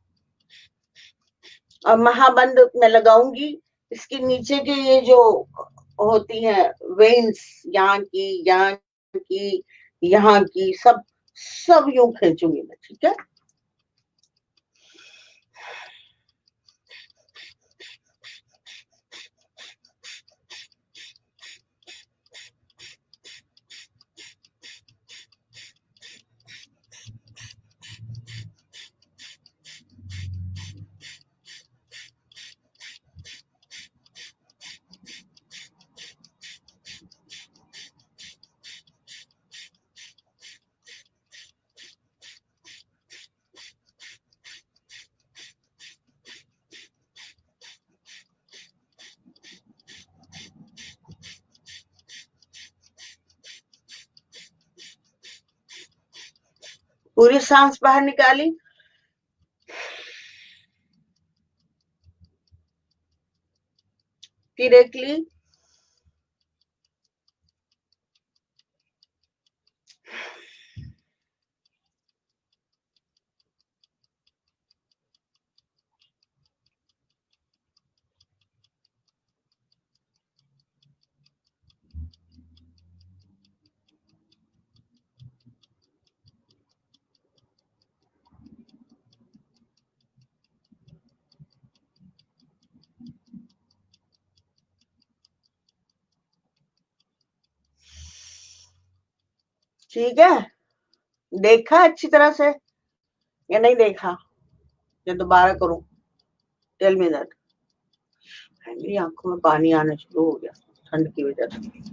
और महाबंद मैं लगाऊंगी, इसके नीचे के ये जो होती हैं वेन्स, की, यहाँ की, सब सब यूं खींचूंगी मैं, ठीक है। पूरी सांस बाहर निकाली, फिर एक ली, ठीक है, देखा अच्छी तरह से या नहीं देखा, या दोबारा करूं? Tell me that. मेरी आंखों में पानी आना शुरू हो गया ठंड की वजह से।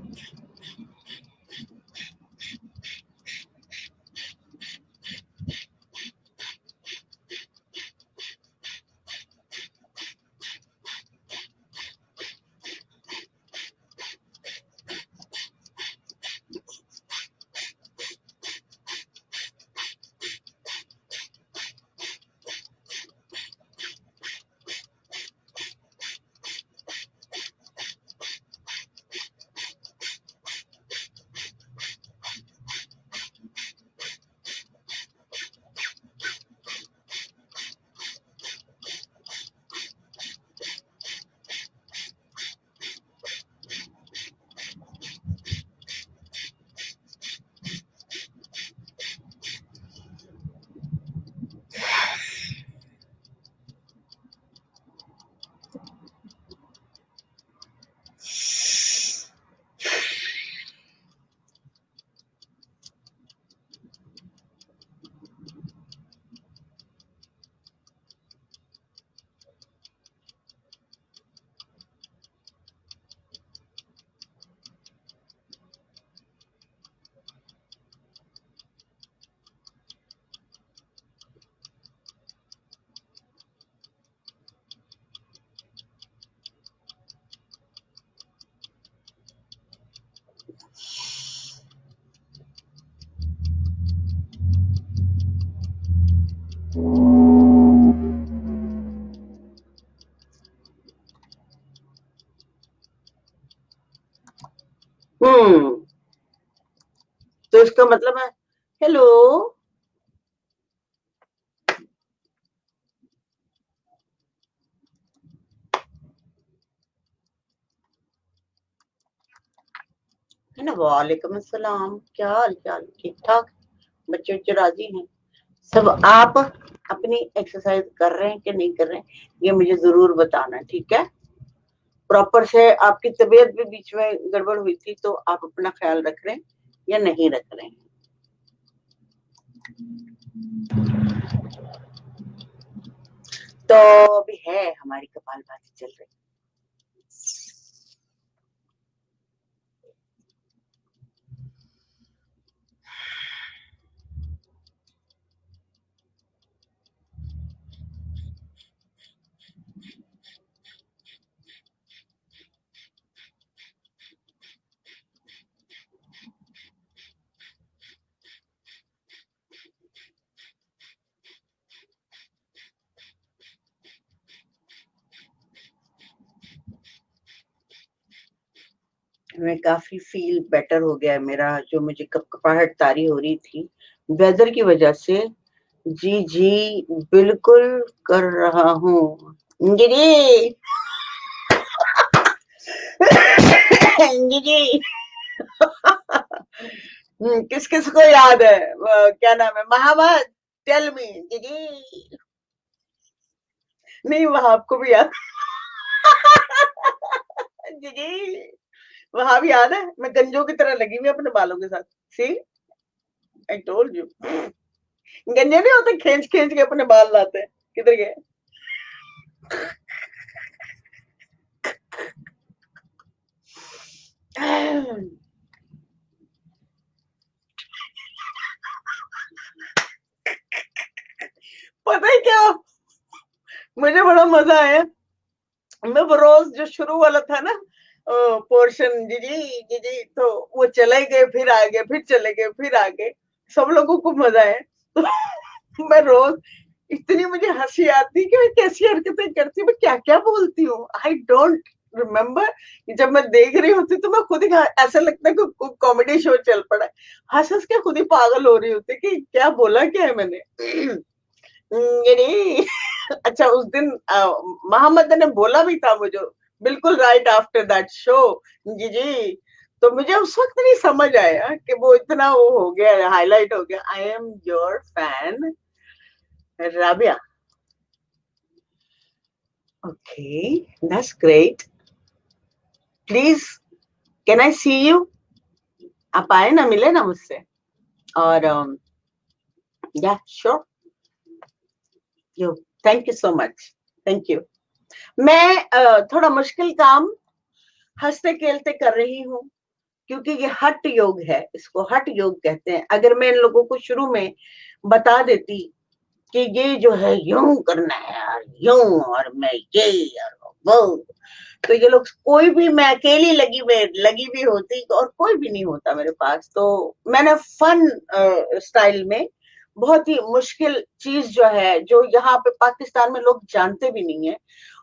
तो इसका मतलब है हेलो। है ना, वालेकुम अस्सलाम, क्या हाल चाल, ठीक ठाक? बच्चे बच्चे राजी हैं सब? आप अपनी एक्सरसाइज कर रहे हैं कि नहीं कर रहे हैं, ये मुझे जरूर बताना, ठीक है? प्रॉपर से आपकी तबीयत भी बीच में गड़बड़ हुई थी, तो आप अपना ख्याल रख रहे हैं या नहीं रख रहे हैं? तो अभी है हमारी कपालभाति चल रही। मैं काफी फील बेटर हो गया है मेरा, जो मुझे कपकपाहट तारी हो रही थी वेदर की वजह से। जी जी, बिल्कुल कर रहा हूँ। जी जी। जी जी। किस किस को याद है क्या नाम है, महावत? Tell me. जी जी। नहीं, वहां आपको भी याद? जी जी। वहां भी याद है, मैं गंजों की तरह लगी हुई अपने बालों के साथ। सी, आई टोल्ड यू। गंजे नहीं होते, खींच खींच के अपने बाल लाते हैं, किधर गए? पता है क्या, मुझे बड़ा मजा आया। मैं वो रोज जो शुरू वाला था ना पोर्शन, जी जी जी जी, तो वो चले गए फिर आ गए, फिर चले गए फिर आ गए। सब लोगों को मजा है। तो मैं रोज इतनी मुझे हंसी आती कि मैं कैसी हरकतें करती हूँ, मैं क्या क्या बोलती हूँ, आई डोंट रिमेम्बर। जब मैं देख रही होती तो मैं खुद ही ऐसा लगता है कि कॉमेडी शो चल पड़ा है। हंस हंस के खुद ही पागल हो रही होती कि क्या बोला क्या है मैंने। ये नहीं। अच्छा, उस दिन मोहम्मद ने बोला भी था मुझे, बिल्कुल राइट आफ्टर दैट शो। जी जी। तो मुझे उस वक्त नहीं समझ आया कि वो इतना वो हो गया, हाईलाइट हो गया, I am your fan Rabia. Okay, that's great. Please, can I see you? आप आए ना, मिले ना मुझसे। और या sure you, thank you so much, thank you. मैं थोड़ा मुश्किल काम हंसते खेलते कर रही हूँ, क्योंकि ये हठ योग है, इसको हठ योग कहते हैं। अगर मैं इन लोगों को शुरू में बता देती कि ये जो है यूं करना है यार, यूं, और मैं ये और वो, तो ये लोग कोई भी, मैं अकेली लगी भी होती और कोई भी नहीं होता मेरे पास। तो मैंने फन स्टाइल में बहुत ही मुश्किल चीज जो है, जो यहाँ पे पाकिस्तान में लोग जानते भी नहीं है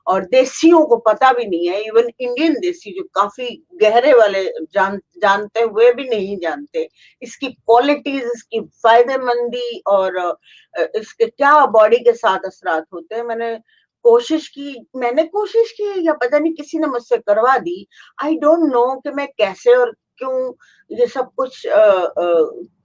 और देसियों को पता भी नहीं है, इवन इंडियन देसी जो काफी गहरे वाले जानते हुए भी नहीं जानते इसकी क्वालिटीज, इसकी फायदेमंदी और इसके क्या बॉडी के साथ असरात होते हैं। मैंने कोशिश की या पता नहीं किसी ने मुझसे करवा दी। आई डोंट नो कि मैं कैसे और क्यों ये सब कुछ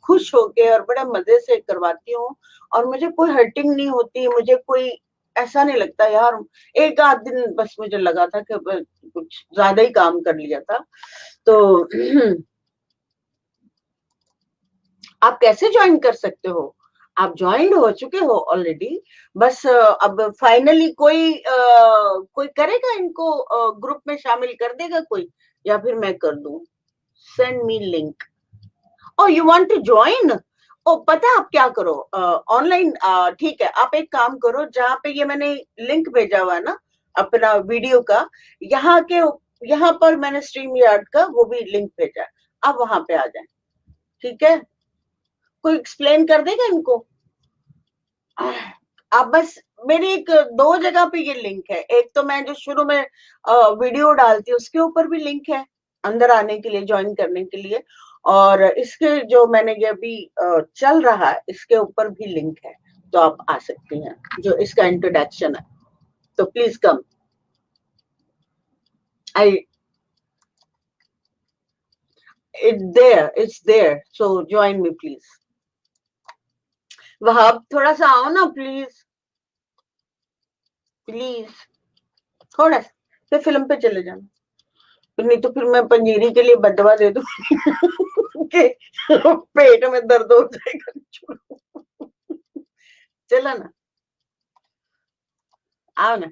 खुश होके और बड़े मजे से करवाती हूँ, और मुझे कोई हर्टिंग नहीं होती, मुझे कोई ऐसा नहीं लगता यार। एक आध दिन बस मुझे लगा था कि कुछ ज्यादा ही काम कर लिया था। तो आप कैसे ज्वाइन कर सकते हो? आप ज्वाइन हो चुके हो ऑलरेडी, बस अब फाइनली कोई करेगा इनको, ग्रुप में शामिल कर देगा कोई, या फिर मैं कर दूं? Send me link. Oh you want to join? ओ पता है आप क्या करो, ऑनलाइन, ठीक है, आप एक काम करो, जहाँ पे ये मैंने लिंक भेजा हुआ है ना अपना वीडियो का, यहाँ के यहाँ पर मैंने स्ट्रीम यार्ड का वो भी लिंक भेजा है, आप वहां पे आ जाए, ठीक है? कोई एक्सप्लेन कर देगा इनको? आप बस, मेरी एक दो जगह पे ये लिंक है, एक तो मैं जो शुरू में वीडियो डालती हूँ उसके ऊपर भी लिंक है अंदर आने के लिए, ज्वाइन करने के लिए, और इसके जो मैंने ये अभी चल रहा है इसके ऊपर भी लिंक है, तो आप आ सकती हैं, जो इसका इंट्रोडक्शन है। तो please come, I it's there, so join me please. Wahab थोड़ा सा आओ ना प्लीज, प्लीज थोड़ा सा, फिर फिल्म पे चले जाना, नहीं तो फिर मैं पंजीरी के लिए बदवा दे दूंगी कि पेट में दर्द हो जाएगा। चलो ना, आओ ना,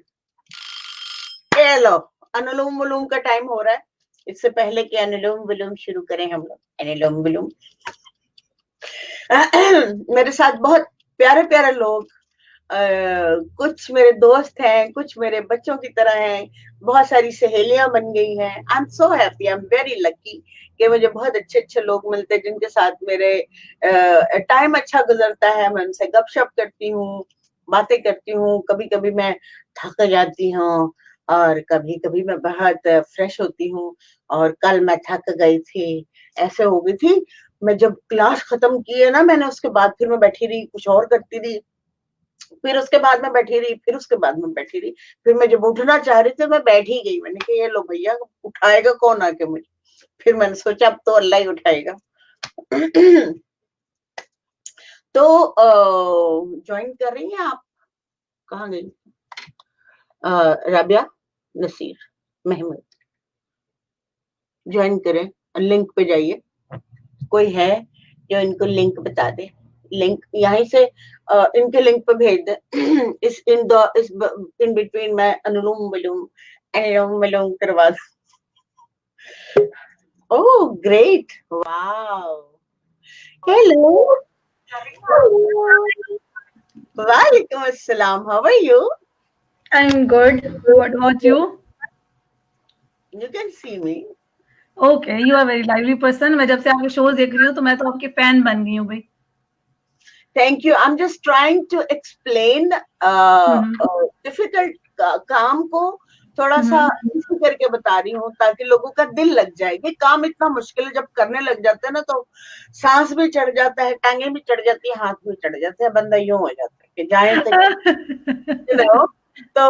ये लो, अनुलोम विलोम का टाइम हो रहा है, इससे पहले कि अनुलोम विलोम शुरू करें हम लोग, अनुलोम विलोम मेरे साथ बहुत प्यारे प्यारे लोग, कुछ मेरे दोस्त हैं, कुछ मेरे बच्चों की तरह हैं, बहुत सारी सहेलियां बन गई हैं। I am so happy, I am very lucky कि मुझे बहुत अच्छे अच्छे लोग मिलते हैं जिनके साथ मेरे टाइम अच्छा गुजरता है। मैं उनसे गपशप करती हूँ, बातें करती हूँ, कभी कभी मैं थक जाती हूँ और कभी कभी मैं बहुत फ्रेश होती हूँ। और कल मैं थक गई थी, ऐसे हो गई थी, मैं जब क्लास खत्म की है ना मैंने, उसके बाद फिर मैं बैठी रही, कुछ और करती रही, फिर उसके बाद में बैठी रही, फिर उसके बाद में बैठी रही, फिर मैं जब उठना चाह रही थी मैं बैठ ही गई। मैंने कहा ये लो भैया, उठाएगा कौन आके मुझे? फिर मैंने सोचा अब तो अल्लाह ही उठाएगा। तो ज्वाइन कर रही हैं आप? कहाँ गई? राबिया नसीर महमूद, ज्वाइन करें, लिंक पे जाइए, कोई है जो इनको लिंक बता दे, लिंक यहीं से इनके लिंक पे भेज दे। इस इन बिटवीन मैं अनुलोम विलोम करवा दूं। ओह ग्रेट, वाओ, हेलो, वालेकुम अस्सलाम, how are you? I'm good. What about you? You can see me. Okay, you are very lively person. मैं जब से आपके शोज देख रही हूँ तो मैं तो आपकी फैन बन गई हूँ भाई। Thank you. I'm just trying to explain difficult काम को थोड़ा सा इसी करके बता रही हूँ ताकि लोगों का दिल लग जाए। ये काम इतना मुश्किल है, जब करने लग जाते हैं ना तो सांस भी चढ़ जाता है, टांगे भी चढ़ जाती है, हाथ भी चढ़ जाते हैं, बंदा यूं हो जाता है कि जाए तो तो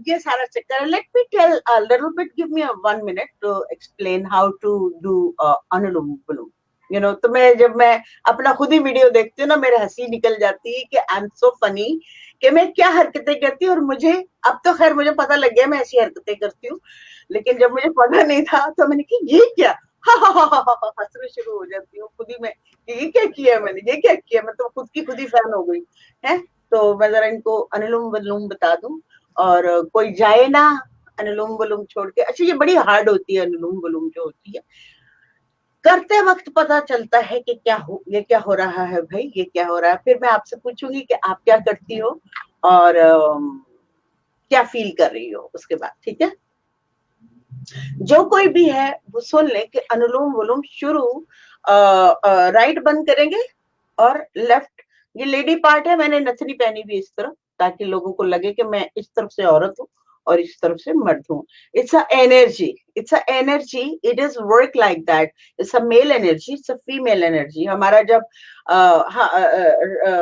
ये सारा चक्कर है। Let me tell a little bit, give me 1 minute to explain how to do Anulom Vilom, you know. तो जब मैं अपना खुद ही वीडियो देखती हूँ ना, मेरे हंसी निकल जाती है कि आई एम सो फनी कि मैं क्या हरकतें करती हूँ। और मुझे अब तो खैर मुझे पता लग गया मैं ऐसी हरकतें करती हूँ, लेकिन जब मुझे पता नहीं था तो मैंने कहा ये क्या, हंसने शुरू हो जाती हूँ खुद ही में, ये क्या किया मैंने, ये क्या किया, मैं तो खुद की खुद ही फैन हो गई है। तो मैं जरा इनको अनुलोम विलोम बता दूं, और कोई जाए ना अनुलोम विलोम छोड़ के। अच्छा, ये बड़ी हार्ड होती है अनुलोम विलोम जो होती है, करते वक्त पता चलता है कि ये क्या हो रहा है भाई, ये क्या हो रहा है। फिर मैं आपसे पूछूंगी कि आप क्या करती हो और क्या फील कर रही हो उसके बाद, ठीक है। जो कोई भी है वो सुन ले कि अनुलोम विलोम शुरू राइट बंद करेंगे और लेफ्ट, ये लेडी पार्ट है, मैंने नथनी पहनी भी इस तरफ ताकि लोगों को लगे कि मैं इस तरफ से औरत हूँ और इस तरफ से मर्द हूँ। It's a energy, it's a energy, it is work like that. It's a mail energy, it's a female energy. हमारा जब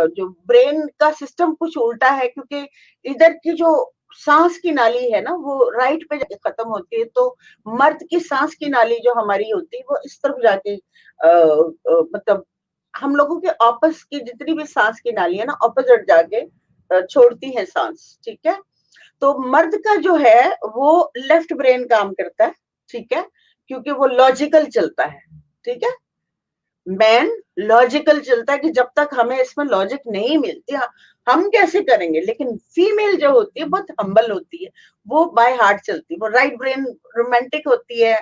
जो ब्रेन का सिस्टम कुछ उल्टा है, क्योंकि इधर की जो सांस की नाली है ना वो राइट पे जाके खत्म होती है, तो मर्द की सांस की नाली जो हमारी होती है वो इस तरफ जाके मतलब हम लोगों के आपस की जितनी भी सांस की नाली है ना ऑपोजिट जाके छोड़ती है सांस, ठीक है। तो मर्द का जो है वो लेफ्ट ब्रेन काम करता है, ठीक है, क्योंकि वो लॉजिकल चलता है, ठीक है। मैन लॉजिकल चलता है कि जब तक हमें इसमें लॉजिक नहीं मिलती हम कैसे करेंगे। लेकिन फीमेल जो होती है बहुत हम्बल होती है, वो बाय हार्ट चलती है, वो राइट ब्रेन रोमांटिक होती है,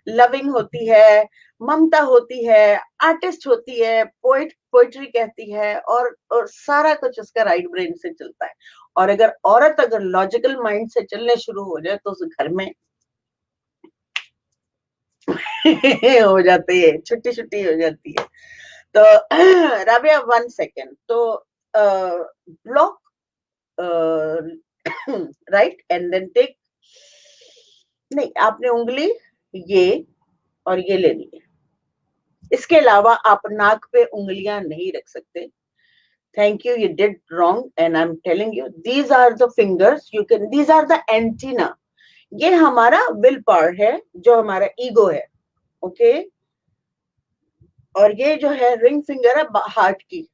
लविंग होती है, ममता होती है, आर्टिस्ट होती है, पोइट्री कहती है, और सारा कुछ उसका राइट ब्रेन से चलता है। और अगर औरत अगर लॉजिकल माइंड से चलने शुरू हो जाए तो उस घर में हो जाती है, छुट्टी छुट्टी हो जाती है। तो राबिया 1 सेकेंड, तो block right and then take, नहीं आपने उंगली ये और ये ले ली है, इसके अलावा आप नाक पे उंगलियां नहीं रख सकते। Thank you, you did wrong and I am telling you these are the fingers you can, these are the antenna. ये हमारा विल पावर है, जो हमारा ईगो है, ओके। और ये जो है रिंग फिंगर है हार्ट की,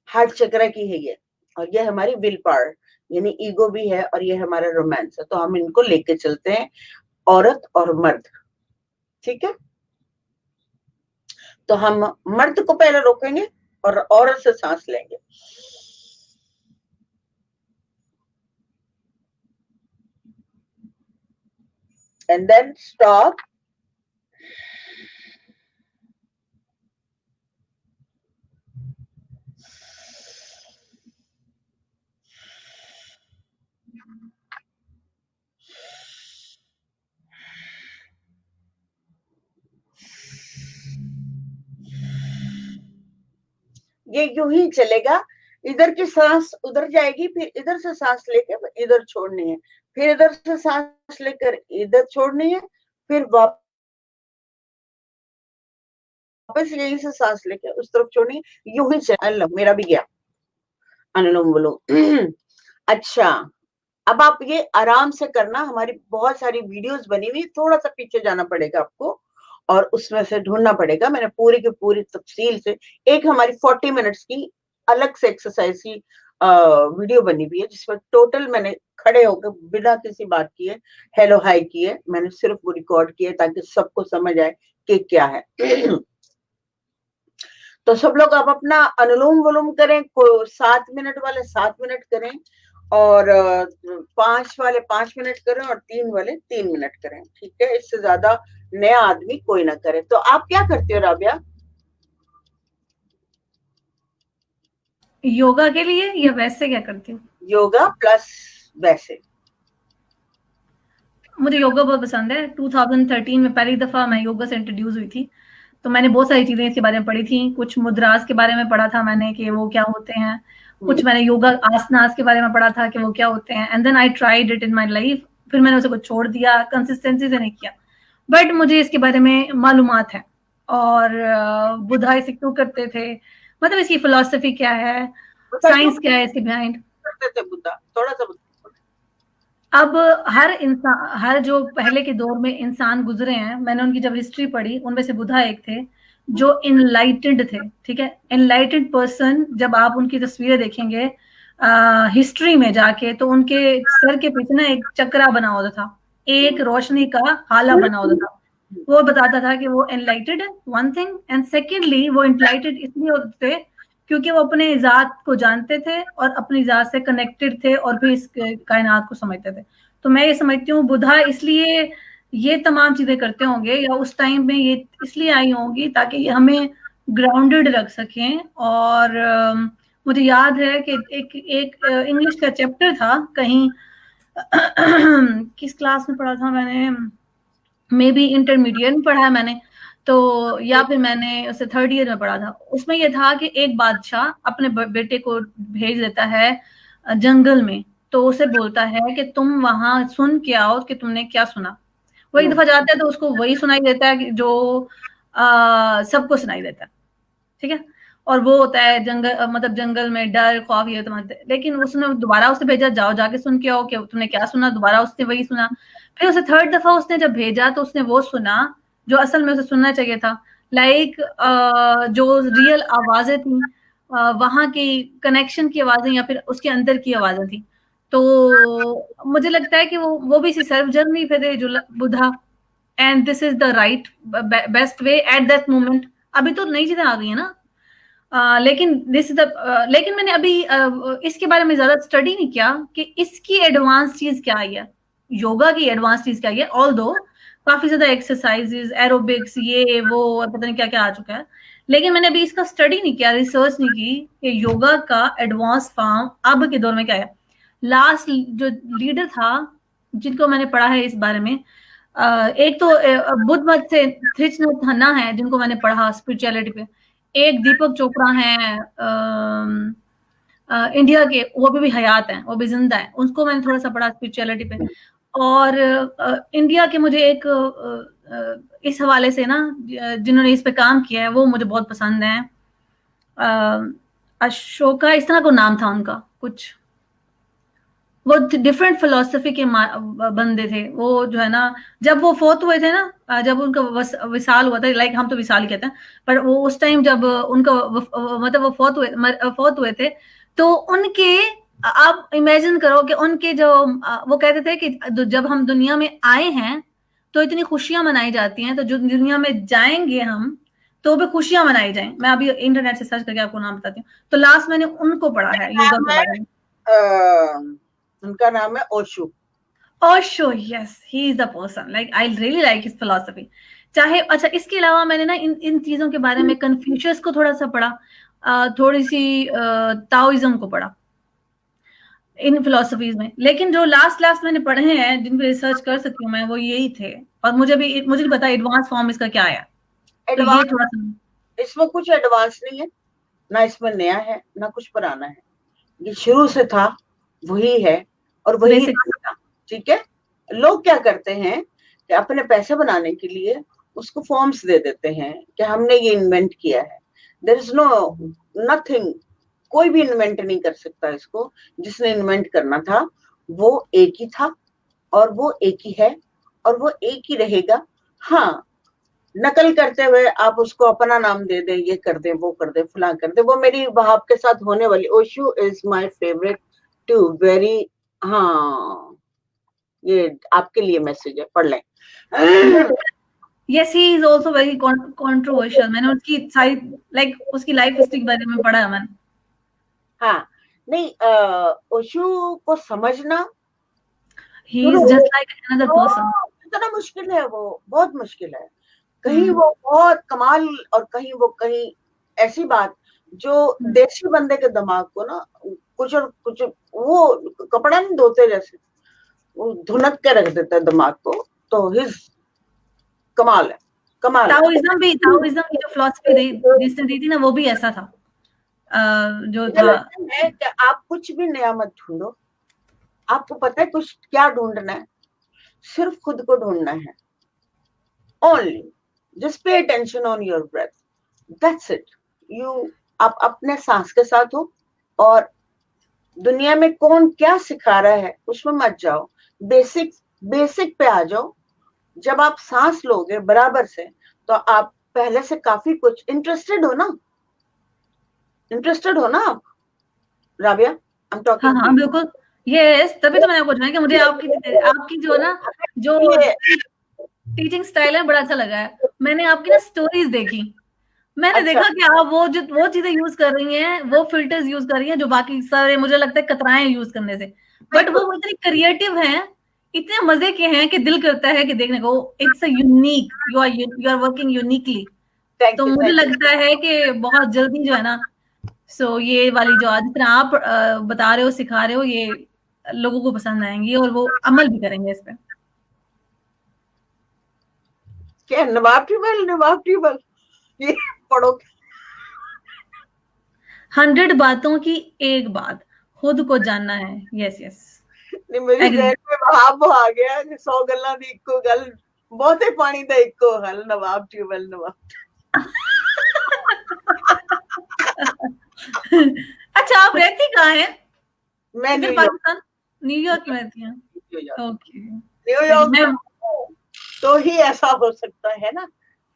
हार्ट चक्र की है ये, और ये हमारी विल पावर यानी ईगो भी है, और ये हमारा रोमांस है। तो हम इनको लेके चलते हैं, औरत और मर्द, ठीक है। तो हम मर्द को पहले रोकेंगे और औरत से सांस लेंगे। एंड देन स्टॉप, ये यूं ही चलेगा, इधर की सांस उधर जाएगी, फिर इधर से सांस लेकर इधर छोड़नी है, फिर इधर से सांस लेकर इधर छोड़नी है, फिर वापस यहीं से सांस लेकर उस तरफ छोड़नी है, यूं ही चल। मेरा भी गया अनुलोम विलोम। अच्छा, अब आप ये आराम से करना, हमारी बहुत सारी वीडियोस बनी हुई, थोड़ा सा पीछे जाना पड़ेगा आपको और उसमें से ढूंढना पड़ेगा। मैंने पूरी की पूरी तफसील से एक हमारी 40 मिनट्स की अलग से एक्सरसाइज की वीडियो बनी हुई है, जिसमें टोटल मैंने खड़े होकर बिना किसी बात किए हेलो हाई किए, मैंने सिर्फ वो रिकॉर्ड किए ताकि सबको समझ आए कि क्या है। तो सब लोग आप अपना अनुलोम विलोम करें, 7 मिनट वाले 7 मिनट करें, और 5 वाले 5 मिनट करें, और 3 वाले 3 मिनट करें, ठीक है। इससे ज्यादा नया आदमी कोई ना करे। तो आप क्या करते हो राबिया? योगा के लिए या वैसे क्या करती हूँ? योगा प्लस वैसे। मुझे योगा बहुत पसंद है। 2013 में पहली दफा मैं योगा से इंट्रोड्यूस हुई थी, तो मैंने बहुत सारी चीजें इसके बारे में पढ़ी थी। कुछ मुद्रास के बारे में पढ़ा था मैंने कि वो क्या होते हैं, कुछ मैंने योगा आसनास के बारे में पढ़ा था कि वो क्या होते हैं, and then I tried it in my life. फिर मैंने उसे कुछ छोड़ दिया, कंसिस्टेंसी से नहीं किया, बट मुझे इसके बारे में मालूमात है। और बुधा इसे क्यों करते थे, मतलब इसकी फिलोसफी क्या है, साइंस क्या है इसके बिहाइंड। करते थे बुद्धा, थोड़ा सा अब हर इंसान, हर जो पहले के दौर में इंसान गुजरे हैं, मैंने उनकी जब हिस्ट्री पढ़ी, उनमें से बुधा एक थे जो इनलाइटेंड थे, ठीक है। इनलाइटेंड पर्सन, जब आप उनकी तस्वीरें देखेंगे हिस्ट्री में जाके, तो उनके सर के पीछे ना एक चक्रा बना होता था, एक रोशनी का हाला बना होता था। वो बताता था कि वो एनलाइटेड है, वन थिंग, एंड सेकेंडली वो एनलाइटेड इसलिए होते थे क्योंकि वो अपने ज़ात को जानते थे और अपनी ज़ात से कनेक्टेड थे और भी इस कायनात को समझते थे। तो मैं ये समझती हूँ बुद्धा इसलिए ये तमाम चीज़ें करते होंगे या उस टाइम में ये इसलिए आई होंगी ताकि ये हमें ग्राउंडेड रख सकें। और मुझे याद है कि एक इंग्लिश का चैप्टर था कहीं किस क्लास में पढ़ा था मैंने, मे बी इंटरमीडिएट में पढ़ा है मैंने, तो या फिर मैंने उसे थर्ड ईयर में पढ़ा था। उसमें ये था कि एक बादशाह अपने बेटे को भेज देता है जंगल में, तो उसे बोलता है कि तुम वहां सुन के आओ कि तुमने क्या सुना। वो एक दफा जाता है तो उसको वही सुनाई देता है जो सबको सुनाई देता है, ठीक है। और वो होता है जंगल, मतलब जंगल में डर खौफ ये तुम्हारे, लेकिन उसने दोबारा उसे भेजा, जाओ जाके सुन के आओ कि तुमने क्या सुना। दोबारा उसने वही सुना। फिर उसे थर्ड दफा उसने जब भेजा तो उसने वो सुना जो असल में उसे सुनना चाहिए था, लाइक जो रियल आवाजें थी, वहां की कनेक्शन की आवाजें या फिर उसके अंदर की आवाजें थी। तो मुझे लगता है कि वो भी सर्व जर्नी पे थे जो Buddha, and this is the right best way at that moment. अभी तो नई चीजें आ गई है ना, लेकिन दिस इज द लेकिन मैंने अभी इसके बारे में ज्यादा स्टडी नहीं किया कि इसकी एडवांस चीज क्या आई है, योगा की एडवांस चीज क्या आई है। ऑल दो काफी ज्यादा एक्सरसाइजेस एरोबिक्स ये वो पता नहीं क्या क्या आ चुका है, लेकिन मैंने अभी इसका स्टडी नहीं किया, रिसर्च नहीं की कि योगा का एडवांस फॉर्म अब के दौर में क्या है। लास्ट जो लीडर था जिनको मैंने पढ़ा है इस बारे में, एक तो बुद्ध मत से थ्रिच नथाना है जिनको मैंने पढ़ा स्पिरिचुअलिटी पे, एक दीपक चोपड़ा हैं इंडिया के, वो भी हयात हैं, वो भी जिंदा है, उनको मैंने थोड़ा सा पढ़ा स्पिरिचुअलिटी पे। और इंडिया के मुझे एक इस हवाले से ना जिन्होंने इस पे काम किया है वो मुझे बहुत पसंद है, अशोका इस तरह को नाम था उनका कुछ, वो डिफरेंट फिलोसफी के बंदे थे। वो जो है ना जब वो फोत हुए थे ना, जब उनका विशाल हुआ था, लाइक हम तो विशाल ही कहते हैं, पर वो उस टाइम जब उनका मतलब वो फोत हुए थे, तो उनके आप इमेजिन करो कि उनके जो वो कहते थे कि जब हम दुनिया में आए हैं तो इतनी खुशियां मनाई जाती हैं, तो जो दुनिया में जाएंगे हम तो भी खुशियां मनाई जाएं। मैं अभी इंटरनेट से सर्च करके आपको नाम बताती हूँ। तो लास्ट मैंने उनको पढ़ा है योगा के बारे में। उनका नाम है Osho. Osho, yes, he is the person, like I really like his philosophy. चाहे अच्छा इसके अलावा मैंने ना इन चीजों के बारे में कन्फ्यूशियस को थोड़ा सा पढ़ा, थोड़ी सी ताओइज्म को पढ़ा इन फिलोसफीज में, लेकिन जो लास्ट मैंने पढ़े हैं जिन पे रिसर्च कर सकती हूँ मैं वो यही थे। और मुझे भी पता एडवांस फॉर्म इसका क्या है, तो ये थोड़ा सा इसमें कुछ एडवांस नहीं है, ना इसमें नया है ना कुछ पुराना है, ये शुरू से था वही है और वही था, ठीक है। लोग क्या करते हैं कि अपने पैसे बनाने के लिए उसको फॉर्म्स दे देते हैं कि हमने ये इन्वेंट किया है। देयर इज नो नथिंग, कोई भी इन्वेंट नहीं कर सकता इसको। जिसने इन्वेंट करना था वो एक ही था और वो एक ही है और वो एक ही रहेगा। हाँ, नकल करते हुए आप उसको अपना नाम दे दें, ये कर दें वो कर दें फलां कर दें, वो मेरी वहां के साथ होने वाली। Osho is my favourite to very. हाँ, ये आपके लिए मैसेज है, पढ़ लें। Yes, he is also very controversial. मैंने उसकी सारी लाइक उसकी लाइफ हिस्ट्री के बारे में पढ़ा है मैंने। हाँ, नहीं, ओशो को समझना He is just like another person. इतना मुश्किल है, वो बहुत मुश्किल है। कहीं वो बहुत कमाल और कहीं वो कहीं ऐसी बात जो देशी बंदे के दिमाग को ना कुछ और कुछ, वो कपड़ा नहीं धोते जैसे वो धुनक के रख देता है दिमाग को। तो हिज कमाल है, कमाल। ताओइज्म की जो फिलॉसफी जिसने दी थी ना वो भी ऐसा था, जो था है कि आप कुछ भी नया मत ढूंढो, आपको पता है कुछ क्या ढूंढना है, सिर्फ खुद को ढूंढना है। Only just pay attention on your breath, that's it. आप अपने सांस के साथ हो और दुनिया में कौन क्या सिखा रहा है उसमें मत जाओ, बेसिक पे आ जाओ। जब आप सांस लोगे बराबर से तो आप पहले से काफी कुछ इंटरेस्टेड हो ना आप राबिया, आई एम टॉकिंग। हाँ बिल्कुल, यस, तभी तो मैंने आपको कि मुझे आपकी जो ना जो टीचिंग स्टाइल है, बड़ा अच्छा लगा है। मैंने आपकी ना स्टोरीज देखी, मैंने अच्छा। देखा कि आप वो चीजें यूज कर रही हैं, वो फिल्टर्स यूज कर रही हैं जो बाकी सारे मुझे लगता है कतराए यूज करने से, बट बिल्कुल। वो इतनी क्रिएटिव हैं, इतने मजे के हैं कि दिल करता है कि देखने को। It's a unique, you are working uniquely. Thank तो यू, मुझे थैंक लगता है कि बहुत जल्दी जो है ना, सो ये वाली जो आज जितना आप बता रहे हो, सिखा रहे हो, ये लोगों को पसंद आएंगी और वो अमल भी करेंगे इस पे। यू। क्या नवाब ट्यूबल, नवाब ट्यूबल ये पढ़ो। 100 बातों की एक बात, खुद को जानना है। यस यस, नहीं, मेरे एग्री। जहन में भाव वो आ गया कि 100 गल्ला दी इक्को गल, बहुते पानी दा इक्को हल, नवाब ट्यूबल नवाब। अच्छा, आप रहती कहाँ हैं? मैं किधर, न्यूयॉर्क, पाकिस्तान? न्यूयॉर्क में रहती हैं? न्यूयॉर्क, ओके, सही। न्यूयॉर्क मैं में हूँ, तो ही ऐसा हो सकता है ना,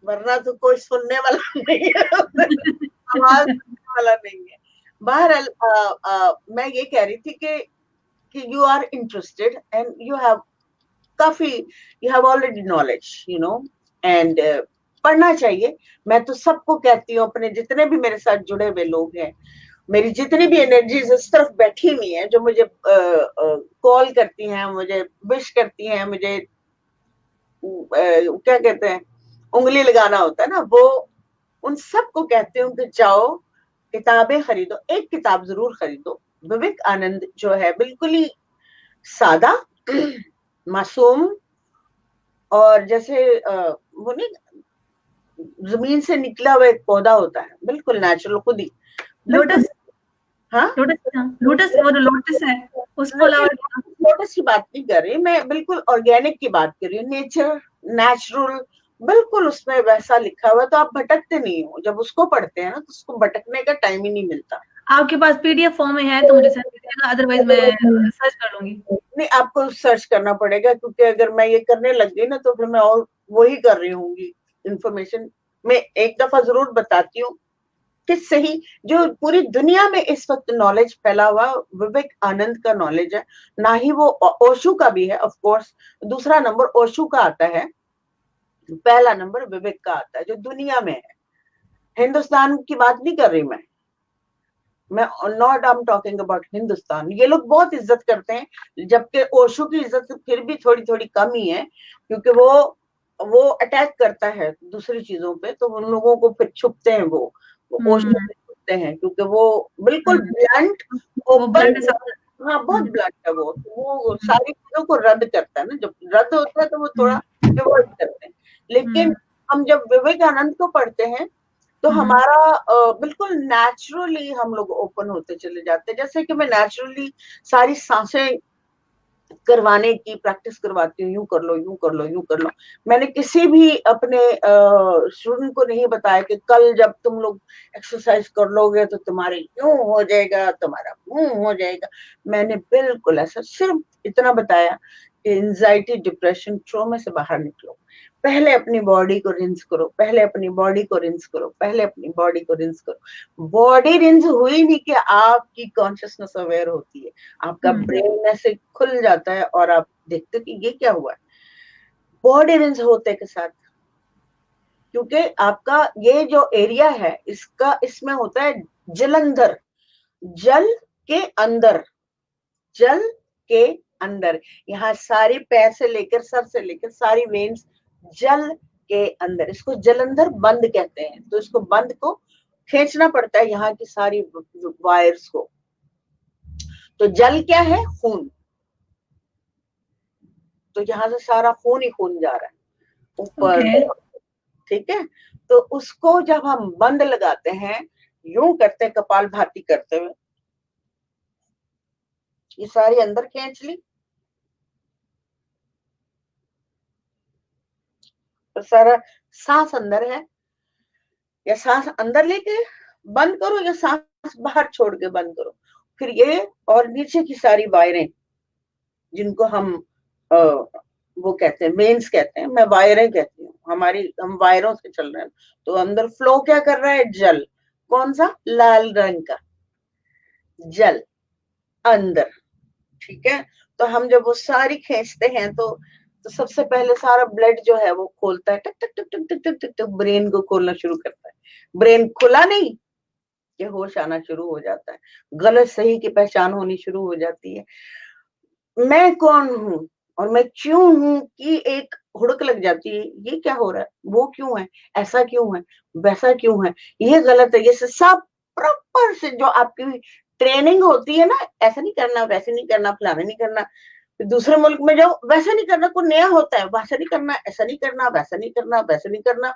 वरना तो कोई सुनने वाला नहीं है, आवाज सुनने वाला नहीं है। बहरहाल मैं ये कह रही थी कि you are interested and you have काफी, you have already knowledge, you know, and पढ़ना चाहिए। मैं तो सबको कहती हूँ, अपने जितने भी मेरे साथ जुड़े हुए लोग हैं, मेरी जितनी भी एनर्जीज इस तरफ बैठी हुई है, जो मुझे कॉल करती हैं, मुझे विश करती हैं, मुझे क्या कहते हैं, उंगली लगाना होता है ना, वो उन सबको कहती हूँ कि जाओ किताबें खरीदो, एक किताब जरूर खरीदो। विवेक आनंद जो है बिल्कुल ही सादा, मासूम, और जैसे वो नहीं, जमीन से निकला हुआ एक पौधा होता है, बिल्कुल नेचुरल, खुद ही, बिल्कुल। लोटस, हाँ, लोटस वो जो लोटस है, उसको हाँ, अलावा। लोटस की बात नहीं कर रही मैं, बिल्कुल ऑर्गेनिक की बात कर रही हूँ, नेचर, नेचुरल, बिल्कुल उसमें वैसा लिखा हुआ, तो आप भटकते नहीं हो। जब उसको पढ़ते हैं ना, तो उसको भटकने का टाइम ही नहीं मिलता। आपके पास पीडीएफ फॉर्म में है तो मुझे सेंड कीजिएगा, अदरवाइज मैं सर्च कर लूंगी। नहीं, आपको सर्च करना पड़ेगा, क्योंकि अगर मैं ये करने लग गई ना, तो फिर मैं और वही कर रही होंगी। इंफॉर्मेशन मैं एक दफा जरूर बताती हूँ कि सही, जो पूरी दुनिया में इस वक्त नॉलेज फैला हुआ, विवेक आनंद का नॉलेज है, ना ही वो ओशो का भी है, ऑफ कोर्स। दूसरा नंबर ओशो का आता है, पहला नंबर विवेक का आता है, जो दुनिया में है। हिंदुस्तान की बात नहीं कर रही मैं, not I am talking about Hindustan. ये लोग बहुत इज्जत करते हैं, जबकि ओशो की इज्जत फिर भी थोड़ी थोड़ी कम ही है, क्योंकि वो अटैक करता है दूसरी चीजों पे, तो उन लोगों को फिर छुपते हैं, वो ओशो हम्म। पे छुपते हैं, क्योंकि वो बिल्कुल हम्म, ब्लंट, वो ओपन। ब्लंट है सब। हाँ, बहुत हम्म। ब्लंट है वो हम्म। सारी चीजों को रद्द करता है ना, जब रद्द होता है तो वो थोड़ा हम्म। रिवोल्ट करते हैं। लेकिन हम्म। हम जब विवेकानंद को पढ़ते हैं, तो हम्म। हमारा बिल्कुल नेचुरली हम लोग ओपन होते चले जाते हैं। जैसे कि मैं नेचुरली सारी सांसें करवाने की प्रैक्टिस करवाती हूँ, यूं कर लो, यूं कर लो, यूं कर लो। मैंने किसी भी अपने स्टूडेंट को नहीं बताया कि कल जब तुम लोग एक्सरसाइज कर लोगे तो तुम्हारे यूं हो जाएगा, तुम्हारा मुंह हो जाएगा। मैंने बिल्कुल ऐसा सिर्फ इतना बताया कि एंजाइटी, डिप्रेशन, ट्रॉमा से बाहर निकलो, पहले अपनी बॉडी को रिंस करो, पहले अपनी बॉडी को रिंस करो, पहले अपनी बॉडी को रिंस करो। बॉडी रिंस हुई नहीं कि आपकी कॉन्शियसनेस अवेयर होती है, आपका हम्म। ब्रेन ऐसे खुल जाता है और आप देखते हो कि ये क्या हुआ है, बॉडी रिंस होते के साथ। क्योंकि आपका ये जो एरिया है, इसका इसमें होता है जलंधर, जल के अंदर, जल के अंदर, यहाँ सारी पैर से लेकर सर से लेकर सारी वेन्स जल के अंदर, इसको जलंधर बंद कहते हैं। तो इसको बंद को खींचना पड़ता है, यहाँ की सारी वायर्स को। तो जल क्या है? खून। तो यहाँ से सारा खून ही खून जा रहा है ऊपर, ओके। ठीक है। तो उसको जब हम बंद लगाते हैं, यूं करते हैं कपाल भाती करते हुए, ये सारी अंदर खींच ली, तो सारा सांस अंदर है, या सांस अंदर लेके बंद करो, या सांस बाहर छोड़ के बंद करो। फिर ये और नीचे की सारी वायरें, जिनको हम वो कहते हैं, मेंस कहते हैं, मैं वायरें कहती हूँ, हम वायरों से चल रहे हैं। तो अंदर फ्लो क्या कर रहा है? जल। कौन सा? लाल रंग का जल अंदर, ठीक है। तो हम जब वो सारी खींचते हैं, तो तो सबसे पहले सारा ब्लड जो है वो खोलता है, टक टक टक टक टक टक टक टक, ब्रेन को खोलना शुरू करता है। ब्रेन खुला नहीं कि होश आना शुरू हो जाता है, गलत सही की पहचान होनी शुरू हो जाती है। मैं कौन हूँ और मैं क्यों हूँ की एक हुड़क लग जाती है। ये क्या हो रहा है, वो क्यों है, ऐसा क्यों है, वैसा क्यों है, ये गलत है, ये सब प्रॉपर से जो आपकी ट्रेनिंग होती है ना, ऐसा नहीं करना, वैसे नहीं करना, फलाना नहीं करना। दूसरे मुल्क में जाओ, वैसा नहीं करना, कोई नया होता है, वैसा नहीं करना, ऐसा नहीं करना, वैसा नहीं करना, वैसा नहीं करना।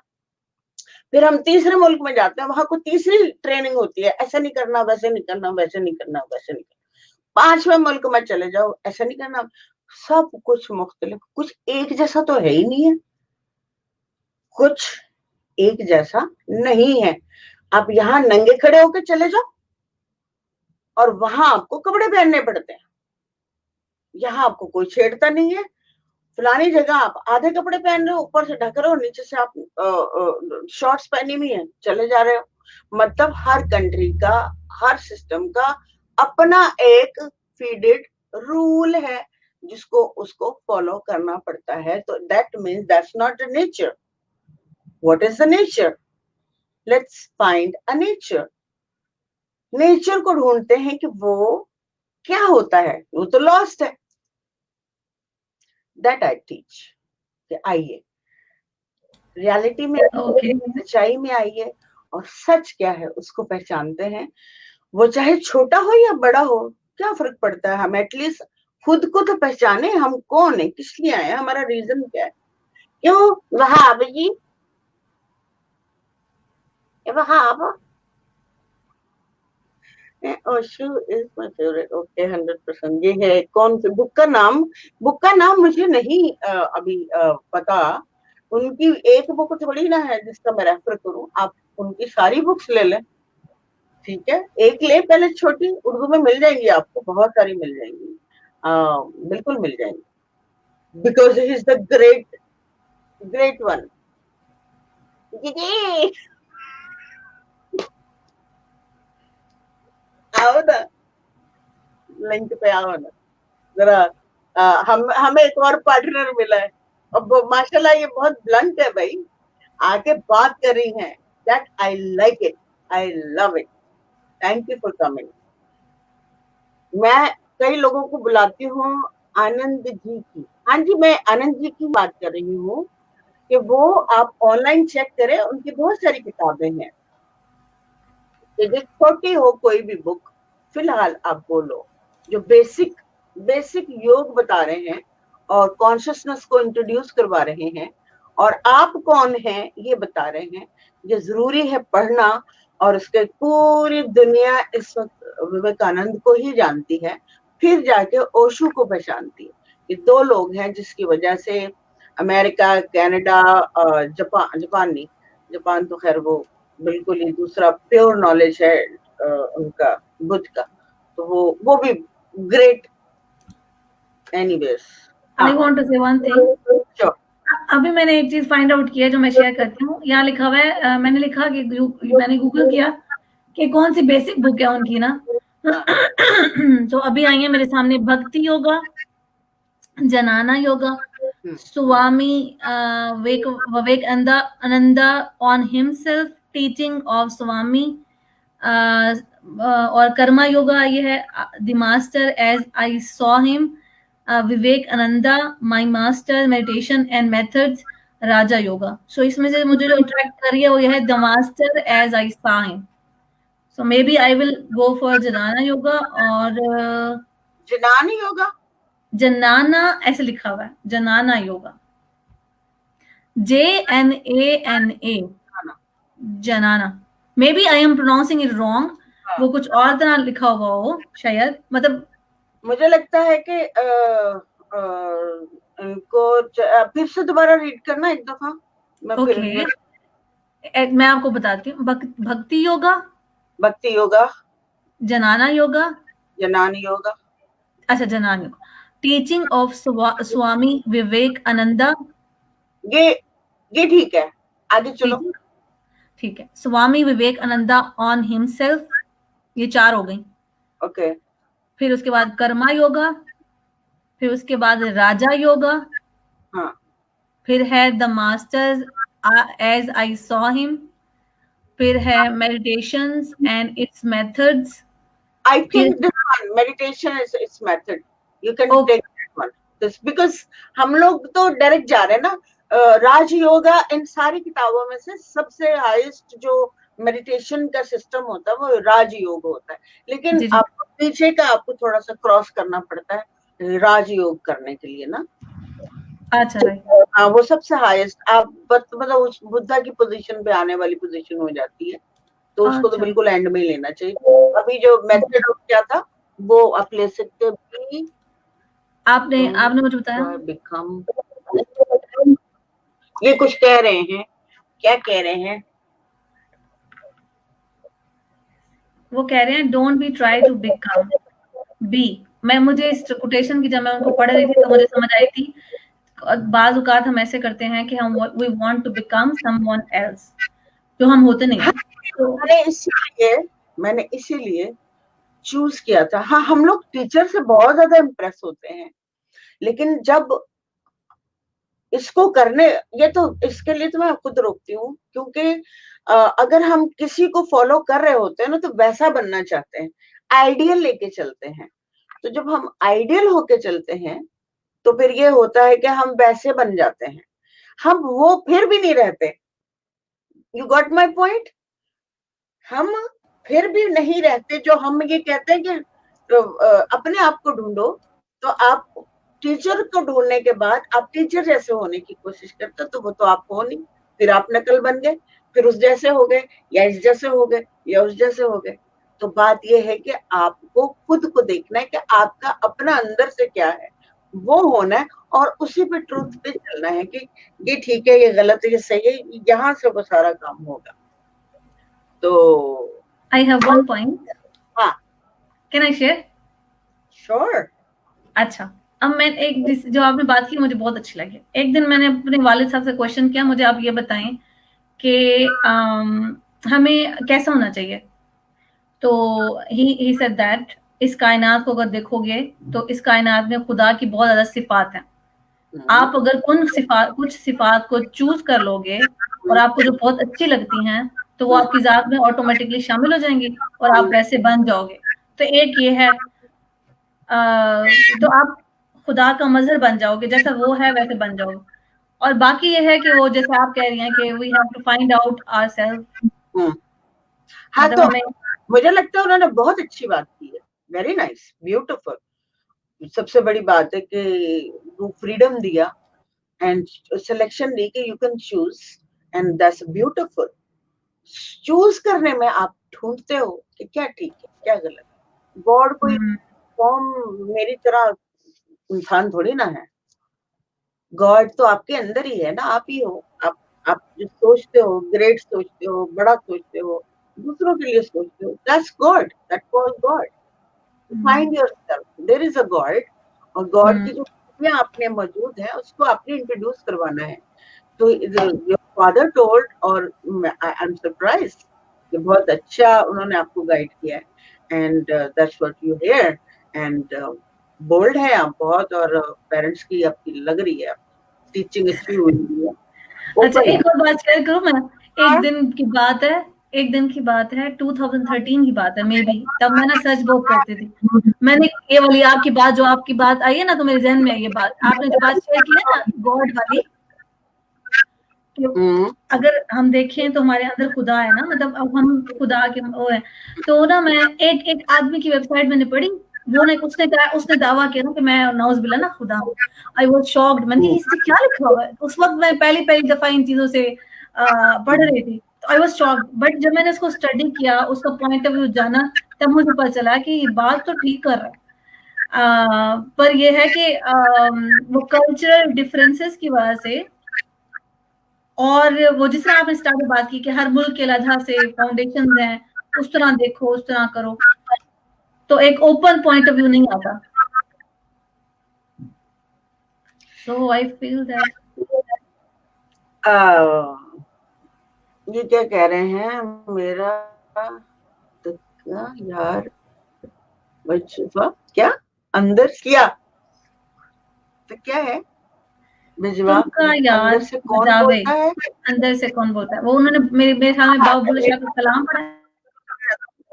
फिर हम तीसरे मुल्क में जाते हैं, वहां को तीसरी ट्रेनिंग होती है, ऐसा नहीं करना, वैसे नहीं करना, वैसे नहीं करना, वैसे नहीं करना। पांचवें मुल्क में चले जाओ, ऐसा नहीं करना। सब कुछ मुख्तलिफ, कुछ एक जैसा तो है ही नहीं है, कुछ एक जैसा नहीं है। आप यहाँ नंगे खड़े होकर चले जाओ और वहां आपको कपड़े पहनने पड़ते हैं। यहाँ आपको कोई छेड़ता नहीं है। फलानी जगह आप आधे कपड़े पहन रहे हो, ऊपर से ढक रहे हो, नीचे से आप शॉर्ट्स पहनी हुई है, चले जा रहे हो। मतलब हर कंट्री का, हर सिस्टम का अपना एक फीडेड रूल है जिसको उसको फॉलो करना पड़ता है। तो that means that's not a nature. What is the nature? Let's find a nature. Nature को ढूंढते हैं कि वो क्या होता है। वो तो लॉस्ट है। That I teach. आइए रियलिटी में, ओके। सच्चाई में आइए और सच क्या है उसको पहचानते हैं। वो चाहे छोटा हो या बड़ा हो, क्या फर्क पड़ता है, हम एटलीस्ट खुद को तो पहचाने, हम कौन है, किस लिए आए हैं, हमारा रीजन क्या है। क्यों Wahab ji, Wahab, Osho is my favourite. Okay 100%। ये है कौन सी बुक का नाम? बुक का नाम मुझे नहीं अभी पता। उनकी एक बुक थोड़ी ना है जिसका मैं रेफर करूं, आप उनकी सारी बुक्स ले लें। ठीक है, एक ले पहले, छोटी उर्दू में मिल जाएंगी आपको, बहुत सारी मिल जाएंगी, बिल्कुल मिल जाएंगी। Because he is the great, great one. जी आओ ना, लिंक पे आओ ना जरा। हम हमें एक और पार्टनर मिला है, अब माशाल्लाह ये बहुत ब्लंट है भाई, आके बात कर रही हैं। That I like it, I love it. Thank you for coming. मैं कई लोगों को बुलाती हूँ आनंद जी की। हाँ जी, मैं आनंद जी की बात कर रही हूँ कि वो आप ऑनलाइन चेक करें, उनकी बहुत सारी किताबें हैं। छोटी हो कोई भी बुक, फिलहाल आप बोलो, जो बेसिक बेसिक योग बता रहे हैं और कॉन्शियसनेस को इंट्रोड्यूस करवा रहे हैं और आप कौन हैं ये बता रहे हैं। ये जरूरी है पढ़ना। और उसके पूरी दुनिया इस वक्त विवेकानंद को ही जानती है, फिर जाके ओशो को पहचानती है। ये दो लोग हैं जिसकी वजह से अमेरिका, कनाडा, जापान नहीं, जापान तो खैर वो बिल्कुल ही दूसरा प्योर नॉलेज है उनका, बुद्ध का, तो वो भी great. Anyways, I want to say one thing. Sure. अभी मैंने एक चीज फाइंड आउट किया है जो मैं शेयर करती हूँ। यहाँ लिखा हुआ है, मैंने लिखा कि मैंने गूगल किया कि कौन सी बेसिक बुक है उनकी ना। तो अभी आई है मेरे सामने Bhakti yoga, jnana yoga, Swami Vivekananda on himself, teaching of Swami, और कर्मा योगा ये है, the master as I saw him, Vivekananda my master, meditation and methods, Raja yoga. So इसमें से मुझे जो अट्रैक्ट कर रही है वो यह है the master as I saw him. So maybe I will go for jnana yoga. और जनानी योगा, जनाना ऐसे लिखा हुआ है, जनाना yoga, JNANA, jnana. Maybe I am pronouncing it wrong, वो कुछ और तरह लिखा हुआ हो शायद, मतलब मुझे लगता है कि इनको फिर से दोबारा रीड करना एक दफा। मैं फिर मैं आपको बताती हूँ। भक्ति योगा, भक्ति योगा, जनाना योगा, जनानी योगा, अच्छा जनाना योगा, टीचिंग ऑफ स्वामी विवेकानंदा, ये ये ठीक है, आगे चलो। ठीक है, स्वामी विवेकानंदा ऑन हिमसेल्फ, ये 4 हो गई। ओके। फिर उसके बाद कर्मा योगा, फिर उसके बाद राजा योगा, हाँ, फिर है the masters as I saw him, फिर है meditations and its methods, I फिर think this one meditation is its method. You can okay take that one. This because हम लोग तो डायरेक्ट जा रहे हैं ना। राज योगा इन सारी किताबों में से सबसे हाईएस्ट जो मेडिटेशन का सिस्टम होता है वो राज योग होता है, लेकिन जी जी, आपको पीछे का आपको थोड़ा सा क्रॉस करना पड़ता है राज योग करने के लिए ना। अच्छा राइट, हाँ, वो सबसे हाईएस्ट आप मतलब उस बुद्धा की पोजीशन पे आने वाली पोजीशन हो जाती है, तो उसको तो अच्छा बिल्कुल एंड में ही लेना चाहिए। अभी जो मेथड ऑफ क्या था वो आप ले सकते हो बी आपने डोंट आपने मुझे बताया, ट्राई बिकम, ये कुछ कह रहे हैं, क्या कह रहे हैं? वो कह रहे हैं don't be try to become be. मैं मुझे इस कोटेशन की जब मैं उनको पढ़ रही थी तो मुझे समझ आई थी, बाज औकात हम ऐसे करते हैं कि हम we want to become someone else, जो हम होते नहीं हाँ, है। तो मैंने इसीलिए चूज किया था। हाँ, हम लोग टीचर से बहुत ज्यादा इम्प्रेस होते हैं, लेकिन जब इसको करने, ये तो इसके लिए तो मैं खुद रोकती हूँ, क्योंकि अगर हम किसी को फॉलो कर रहे होते हैं ना तो वैसा बनना चाहते हैं, आइडियल लेके चलते हैं। तो जब हम आइडियल होके चलते हैं तो फिर ये होता है कि हम वैसे बन जाते हैं, हम वो फिर भी नहीं रहते। You got my point? हम फिर भी नहीं रहते। जो हम ये कहते हैं कि अपने आप को ढूंढो, तो आप टीचर को ढूंढने के बाद आप टीचर जैसे होने की कोशिश करते, तो वो तो आप हो नहीं, फिर आप नकल बन गए, फिर उस जैसे हो गए या इस जैसे हो गए या उस जैसे हो गए। तो बात यह है कि आपको खुद को देखना है कि आपका अपना अंदर से क्या है, वो होना है, और उसी पे ट्रूथ पे चलना है कि ये ठीक है, ये गलत है, ये सही है, यहाँ से वो सारा काम होगा। तो आई हैव वन पॉइंट, हाँ, कैन आई शेयर? श्योर। अच्छा, अब मैं एक जो आपने बात की मुझे बहुत अच्छी लगी। एक दिन मैंने अपने वालिद साहब से क्वेश्चन किया, मुझे आप ये बताएं कि हमें कैसा होना चाहिए? तो ही सेड दैट इस कायनात को अगर देखोगे तो इस कायनात में खुदा की बहुत ज्यादा सिफात हैं। आप अगर कुछ सिफात को चूज कर लोगे और आपको जो बहुत अच्छी लगती हैं तो वो आपकी जात में ऑटोमेटिकली शामिल हो जाएंगी और आप वैसे बन जाओगे। तो एक ये है, तो आप खुदा का मजहर बन जाओगे, जैसा वो है वैसे बन जाओगे। और बाकी ये है कि वो जैसे आप कह रही हैं कि we have to find out ourselves, हाँ, मतलब तो हमें मुझे लगता है उन्होंने बहुत अच्छी बात की है। Very nice, beautiful. सबसे बड़ी बात है कि वो फ्रीडम दिया एंड सिलेक्शन दी कि you can choose, and that's beautiful. Choose करने में आप ढूंढते हो कि क्या ठीक है क्या गलत है। गॉड कोई फॉर्म मेरी तरह इंसान थोड़ी ना है। गॉड तो आपके अंदर ही है ना, आप ही हो। आप जो सोचते हो, ग्रेट सोचते हो, बड़ा सोचते हो, दूसरों के लिए सोचते हो, that's God, that was God. Find yourself, there is a God, और गॉड की जो खूबियां आपने मौजूद है उसको आपने इंट्रोड्यूस करवाना है। तो योर फादर टोल्ड, और आई एम सरप्राइज्ड कि बहुत अच्छा उन्होंने आपको गाइड किया है, and that's what you hear. And bold है आप बहुत, और पेरेंट्स की आपकी लग रही है, टीचिंग अच्छी हुई है। अच्छा, ओपन है। एक और बात शेयर करूं मैं? एक हाँ, दिन की बात है, एक दिन की बात है, 2013 की बात है मे बी, तब मैं ना सर्च बहुत करती थी। मैंने ये वाली आपकी बात, जो आपकी बात आई है ना, तो मेरे जहन में आई ये बात, आपने जो बात शेयर की है ना गॉड वाली, कि अगर हम देखें तो हमारे अंदर खुदा है ना, मतलब अब हम खुदा के वो है। तो ना मैं एक एक आदमी की वेबसाइट मैंने पढ़ी, वो ने उसने कहा, उसने दावा किया ना कि मैं नौज बिल्ला ना खुदा हूँ। आई वाज शॉक्ड, मैंने कहा इससे क्या लिखा हुआ है? उस वक्त मैं पहली पहली दफा इन चीजों से पढ़ रही थी, तो आई वाज शॉक्ड। बट जब मैंने उसको स्टडी किया, उसका पॉइंट ऑफ व्यू जाना, तब मुझे पता चला कि ये बात तो ठीक कर रहा है। पर यह है कि वो कल्चरल डिफरेंसेस की वजह से, और वो जिस तरह आपने स्टार्ट में बात की कि हर मुल्क के लिहाज से फाउंडेशन हैं, उस तरह देखो, उस तरह करो, तो एक ओपन पॉइंट ऑफ व्यू नहीं आता। सो आई फील दैट ये क्या कह रहे हैं? मेरा तो क्या यार, क्या अंदर किया, तो क्या है? बिजवा तुमका अंदर यार से कौन बजावे, बोलता है? अंदर से कौन बोलता है, वो उन्होंने मेरे ख्याल में हाँ, बाबा बुल्ले शाह का कलाम पढ़ा है।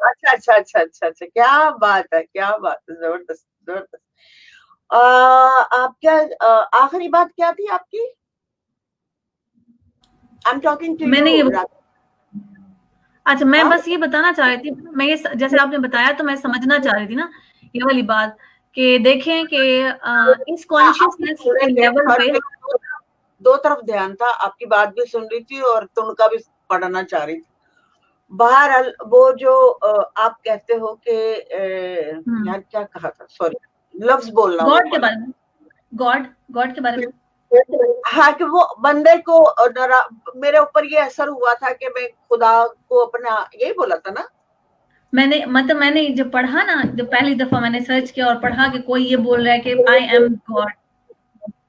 अच्छा अच्छा अच्छा अच्छा अच्छा, क्या बात है, क्या बात है, जबरदस्त जबरदस्त। आप क्या, आखिरी बात क्या थी आपकी? आई एम टॉकिंग टू मैंने यू। ये अच्छा, मैं हाँ, बस ये बताना चाह रही थी, मैं ये जैसे आपने बताया तो मैं समझना चाह रही थी ना ये वाली बात, कि देखें कि इस आपके कॉन्शियसनेस थोड़े के देर लेवल हर पे। दो तरफ ध्यान था, आपकी बात भी सुन रही थी और तुनका भी पढ़ना चाह रही थी। बहरहाल वो जो आप कहते हो कि यार क्या कहा था, सॉरी, लफ्ज बोलना वो गॉड के पड़ा। बारे में, गॉड गॉड के बारे में। हाँ, कि वो बंदे को मेरे ऊपर ये असर हुआ था कि मैं खुदा को अपना, यही बोला था ना? मैंने जब पढ़ा ना, जब पहली दफा मैंने सर्च किया और पढ़ा कि कोई ये बोल रहा है कि आई एम गॉड,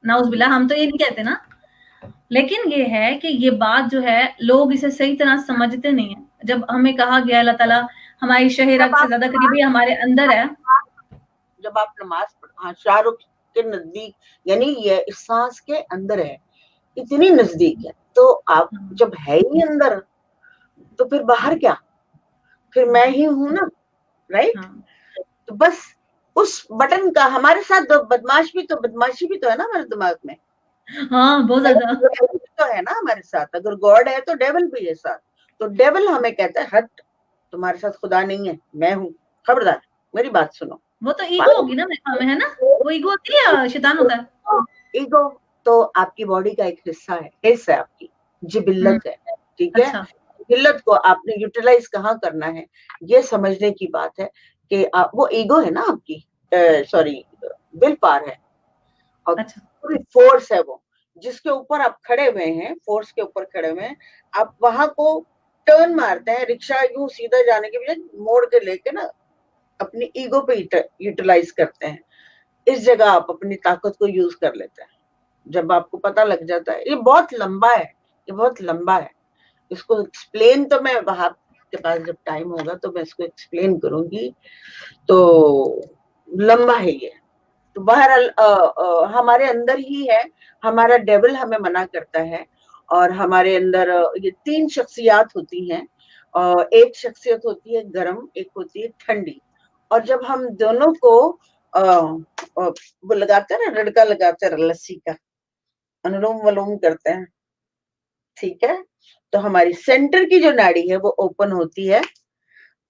नाउज़ुबिल्लाह, हम तो ये नहीं कहते ना, लेकिन ये है कि ये बात जो है लोग इसे सही तरह समझते नहीं है। जब हमें कहा गया अल्लाह ताला हमारी शह जब रग से आप ज्यादा करीबी हमारे अंदर है। जब आप नमाज हाँ, शाहरुख के नजदीक, यानी ये इस सांस के अंदर है, इतनी नजदीक है, तो आप जब है ही अंदर, तो फिर बाहर क्या? फिर मैं ही हूं ना, राइट? हाँ तो बस उस बटन का हमारे साथ बदमाशी भी तो है ना हमारे दिमाग में। हाँ, बहुत ज्यादा। तो है ना हमारे साथ, अगर गॉड है तो डेविल भी है साथ। तो डेविल हमें कहता है, हट, तुम्हारे साथ खुदा नहीं है, मैं हूं, खबरदार, मेरी बात सुनो। वो तो ईगो होगी ना मेरे ख्याल में, है ना? वो ईगो होती है या शैतान होता है? ईगो तो आपकी बॉडी का एक हिस्सा है आपकी, हम्म। जिबिल्लत है, ठीक है? अच्छा। जिबिल्लत को आपने यूटिलाइज कहाँ करना है, ये समझने की बात है कि वो ईगो है ना आपकी, सॉरी, विल पावर है, और अच्छा। पूरी फोर्स है वो, जिसके ऊपर आप खड़े हुए हैं, फोर्स के ऊपर खड़े हुए हैं। आप वहां को टर्न मारते हैं, रिक्शा यूं सीधा जाने के बजाय मोड़ के लेके ना अपनी ईगो पे यूटिलाइज करते हैं। इस जगह आप अपनी ताकत को यूज कर लेते हैं। जब आपको पता लग जाता है, ये बहुत लंबा है, ये बहुत लंबा है, इसको एक्सप्लेन तो मैं वहां के पास जब टाइम होगा तो मैं इसको एक्सप्लेन करूंगी, तो लंबा है ये। तो बहरहाल हमारे अंदर ही है, हमारा डेविल हमें मना करता है, और हमारे अंदर ये तीन शख्सियात होती हैं। एक शख्सियत होती है गर्म, एक होती है ठंडी, और जब हम दोनों को वो लगाते हैं ना, रड़का लगाते हैं लस्सी का, अनुलोम विलोम करते हैं, ठीक है? तो हमारी सेंटर की जो नाड़ी है वो ओपन होती है,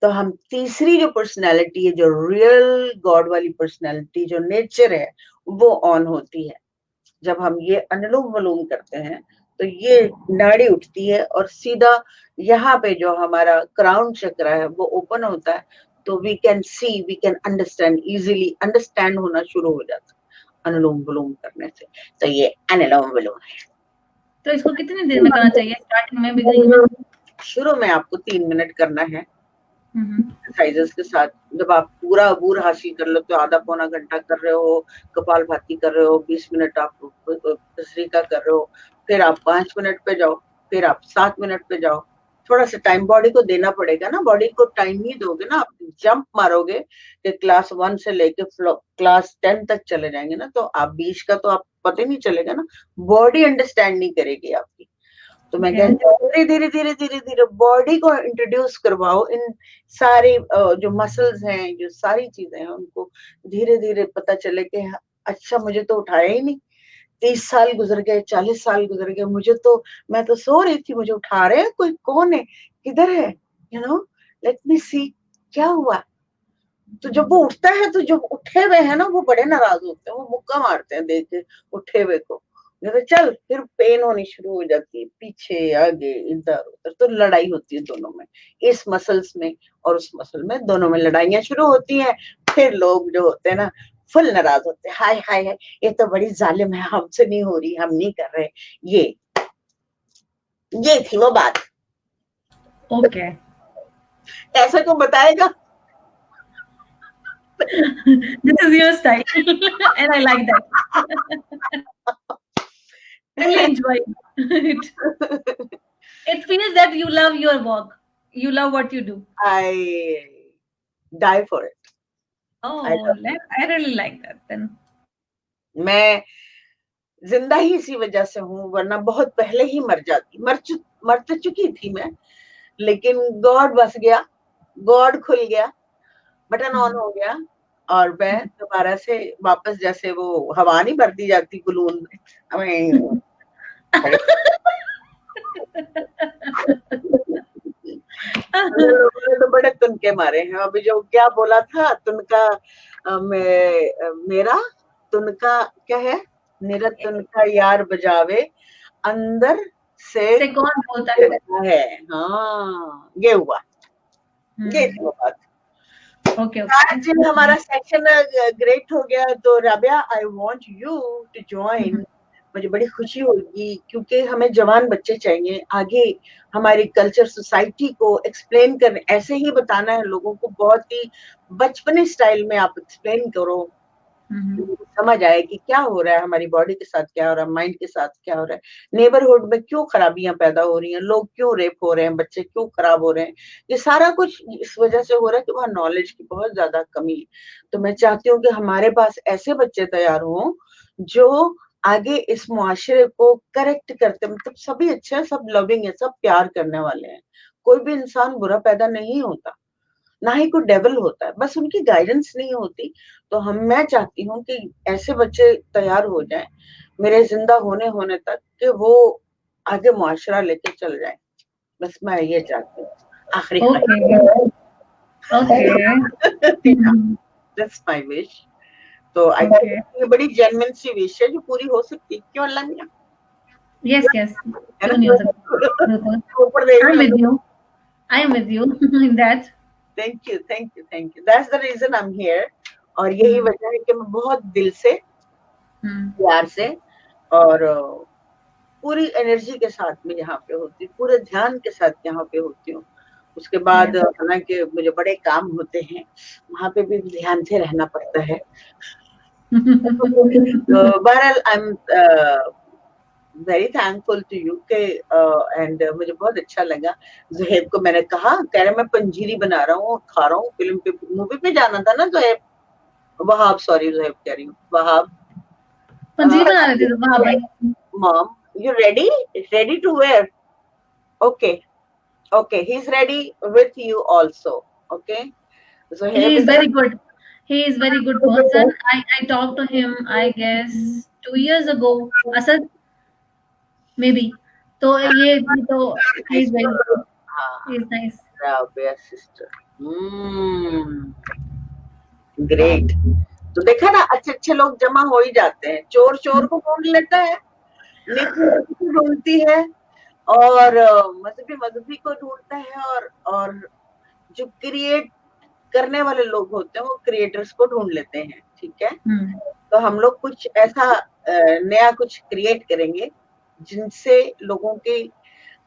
तो हम तीसरी जो पर्सनैलिटी है, जो रियल गॉड वाली पर्सनैलिटी, जो नेचर है, वो ऑन होती है। जब हम ये अनुलोम विलोम करते हैं तो ये नाड़ी उठती है और सीधा यहाँ पे जो हमारा क्राउन चक्र है वो ओपन होता है, तो we can see, we can understand, easily understand होना शुरू हो जाता है अनुलोम विलोम करने से। तो ये अनुलोम विलोम तो इसको कितनी देर में करना चाहिए, स्टार्टिंग में, बिगनिंग में? है। शुरू में आपको 3 मिनट करना है एक्सरसाइजेस के साथ। जब आप पूरा अबूर हासिल कर लेते हो, आधा पौना घंटा कर रहे हो, कपाल भाती कर रहे हो, 20 मिनट आप भस्त्रिका कर रहे हो, फिर आप 5 मिनट पे जाओ, फिर आप 7 मिनट पे जाओ। थोड़ा सा टाइम बॉडी को देना पड़ेगा ना, बॉडी को टाइम ही दोगे ना, आप जंप मारोगे कि क्लास 1 से लेके क्लास 10 तक चले जाएंगे ना, तो आप बीच का तो आप पता ही नहीं चलेगा ना, बॉडी अंडरस्टैंड नहीं करेगी आपकी। तो मैं ओके। कहती हूँ धीरे धीरे धीरे धीरे धीरे बॉडी को इंट्रोड्यूस करवाओ, इन सारी जो मसल्स हैं, जो सारी चीजें हैं, उनको धीरे धीरे पता चले कि अच्छा, मुझे तो उठाया ही नहीं, 30 साल गुजर गए, 40 साल गुजर गए, मुझे तो, मैं तो सो रही थी, मुझे उठा रहे हैं, कोई कौन है, किधर है, लेट मी सी, क्या हुआ? तो जब वो उठता है, तो जब उठे हुए हैं ना, वो बड़े नाराज होते हैं, वो मुक्का मारते हैं देख के उठे हुए को, तो चल, फिर पेन होनी शुरू हो जाती है, पीछे आगे इधर उधर, तो लड़ाई होती है दोनों में, इस मसल्स में और उस मसल में, दोनों में लड़ाइयां शुरू होती हैं। फिर लोग जो होते हैं ना, फुल नाराज होते हैं, हाय हाय हाय, ये तो बड़ी जालिम है, हमसे नहीं हो रही, हम नहीं कर रहे। ये ये थी वो बात। ओके। ऐसा क्यों बताएगा? This is your style and I like that. Really enjoy it. It feels that you love your work. You love what you do. I die for it. I Oh, love it. I really like that then. मैं जिंदा ही इसी वजह से हूँ, वरना बहुत पहले ही मर जाती, मर तो चुकी थी मैं, लेकिन गॉड बस गया, गॉड खुल गया, बटन ऑन हो गया, और मैं दोबारा से वापस जैसे वो हवा नहीं भरती जाती बलून में, हमें लोगों ने तो बड़े तुनके मारे हैं। अभी जो क्या बोला था तुनका, मेरा तुनका क्या है, मेरा तुनका यार बजावे अंदर से कौन बोलता है? हाँ, ये हुआ, ये थी वो बात। ओके आज हमारा सेक्शन ग्रेट हो गया, तो Rabia I want you to join. मुझे बड़ी खुशी होगी, क्योंकि हमें जवान बच्चे चाहिए आगे, हमारी कल्चर सोसाइटी को एक्सप्लेन करने, ऐसे ही बताना है लोगों को, बहुत ही बचपने स्टाइल में आप एक्सप्लेन करो, समझ आए कि क्या हो रहा है हमारी बॉडी के साथ, क्या हो रहा है माइंड के साथ, क्या हो रहा है नेबरहुड में, क्यों खराबियां पैदा हो रही हैं, लोग क्यों रेप हो रहे हैं, बच्चे क्यों खराब हो रहे हैं, ये सारा कुछ इस वजह से हो रहा है कि वहाँ नॉलेज की बहुत ज्यादा कमी है। तो मैं चाहती हूँ कि हमारे पास ऐसे बच्चे तैयार हों जो आगे इस मुआशरे को करेक्ट करते, मतलब सभी अच्छे हैं, सब लविंग है, सब प्यार करने वाले हैं, कोई भी इंसान बुरा पैदा नहीं होता, ना ही कोई डेवल होता है, बस उनकी गाइडेंस नहीं होती। तो मैं चाहती हूँ कि ऐसे बच्चे तैयार हो जाएं मेरे जिंदा होने होने तक, कि वो आगे मुआशरा लेके चल जाए, बस मैं ये चाहती हूँ, आखिरी दैट्स माय विश। तो आई थिंक ये बड़ी जेन्युइन सी विश है जो पूरी हो सकती है, क्यों अल्लाह मियां? यस यस, क्यों नहीं हो सकती, ऊपर देख I am with you, I am with you in that. Thank you, thank you, thank you, that's the reason I am here. और यही वजह है कि मैं बहुत दिल से, प्यार से और पूरी एनर्जी के साथ में यहाँ पे होती हूँ, पूरे ध्यान के साथ यहाँ पे होती हूँ। उसके बाद हालांकि मुझे बड़े काम होते हैं, वहां पे भी ध्यान से रहना पड़ता है। तो बहरहाल I am very thankful to you के, एंड मुझे बहुत अच्छा लगा। ज़ुहैब को मैंने कहा, कह रहे मैं पंजीरी बना रहा हूँ और खा रहा हूँ, फिल्म पे मूवी पे जाना था ना ज़ुहैब, वहाब, सॉरी ज़ुहैब कह रही हूँ, वहाब पंजीरी बना रहे थे वहां भाई। Mom you ready to wear? Okay, he's ready with you also. Okay, so he is very good, he is very good person. I talked to him I guess 2 years ago, Asad maybe, तो ये तो he is very, he is nice. Rabia sister, great। तो देखा ना, अच्छे अच्छे लोग जमा हो ही जाते हैं, चोर चोर को ढूंढ लेता है, नेकी ढूंढती है, और मजहबी को ढूंढता है, और जो क्रिएट करने वाले लोग होते हैं वो क्रिएटर्स को ढूंढ लेते हैं, ठीक है। तो हम लोग कुछ ऐसा नया कुछ क्रिएट करेंगे जिनसे लोगों के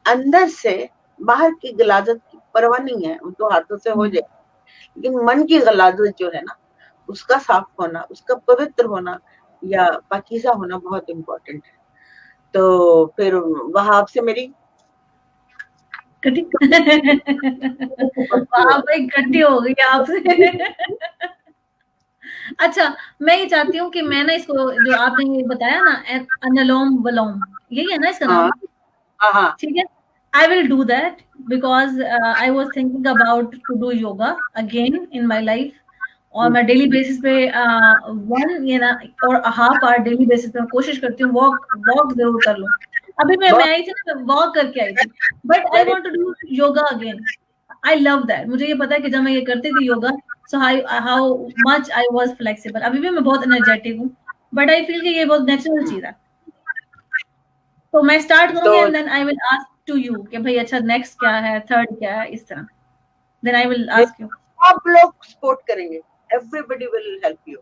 अंदर से, बाहर की गलाजत की परवाह नहीं है, उनको हाथों से हो जाए, लेकिन मन की गलाजत जो है ना, उसका साफ होना, उसका पवित्र होना या पाकीज़ा होना बहुत इम्पोर्टेंट है। तो फिर वहां आपसे मेरी वहां भाई कट्टी हो गई आपसे। अच्छा, मैं ये चाहती हूँ कि मैं ना इसको, जो आपने ये बताया ना अनुलोम विलोम, यही है ना इसका नाम? ठीक है, I will do that because I was thinking about to do yoga again in my life, और मैं डेली बेसिस पे 1 ये ना और हाफ आवर डेली बेसिस पे कोशिश करती हूँ वॉक जरूर कर लूँ। अभी मैं आई थी ना, मैं वॉक करके आई थी, but I want to do yoga again. I love that, मुझे ये पता है कि जब मैं ये करती थी yoga, so how much I was flexible. अभी भी मैं बहुत एनर्जेटिक हूँ, बट आई फील कि ये बहुत नेचुरल चीज है। तो मैं स्टार्ट करूंगी and then I will ask to you कि भाई अच्छा नेक्स्ट क्या है, थर्ड क्या है, इस तरह। Then I will ask you. आप लोग सपोर्ट करेंगे, एवरीबॉडी विल हेल्प यू।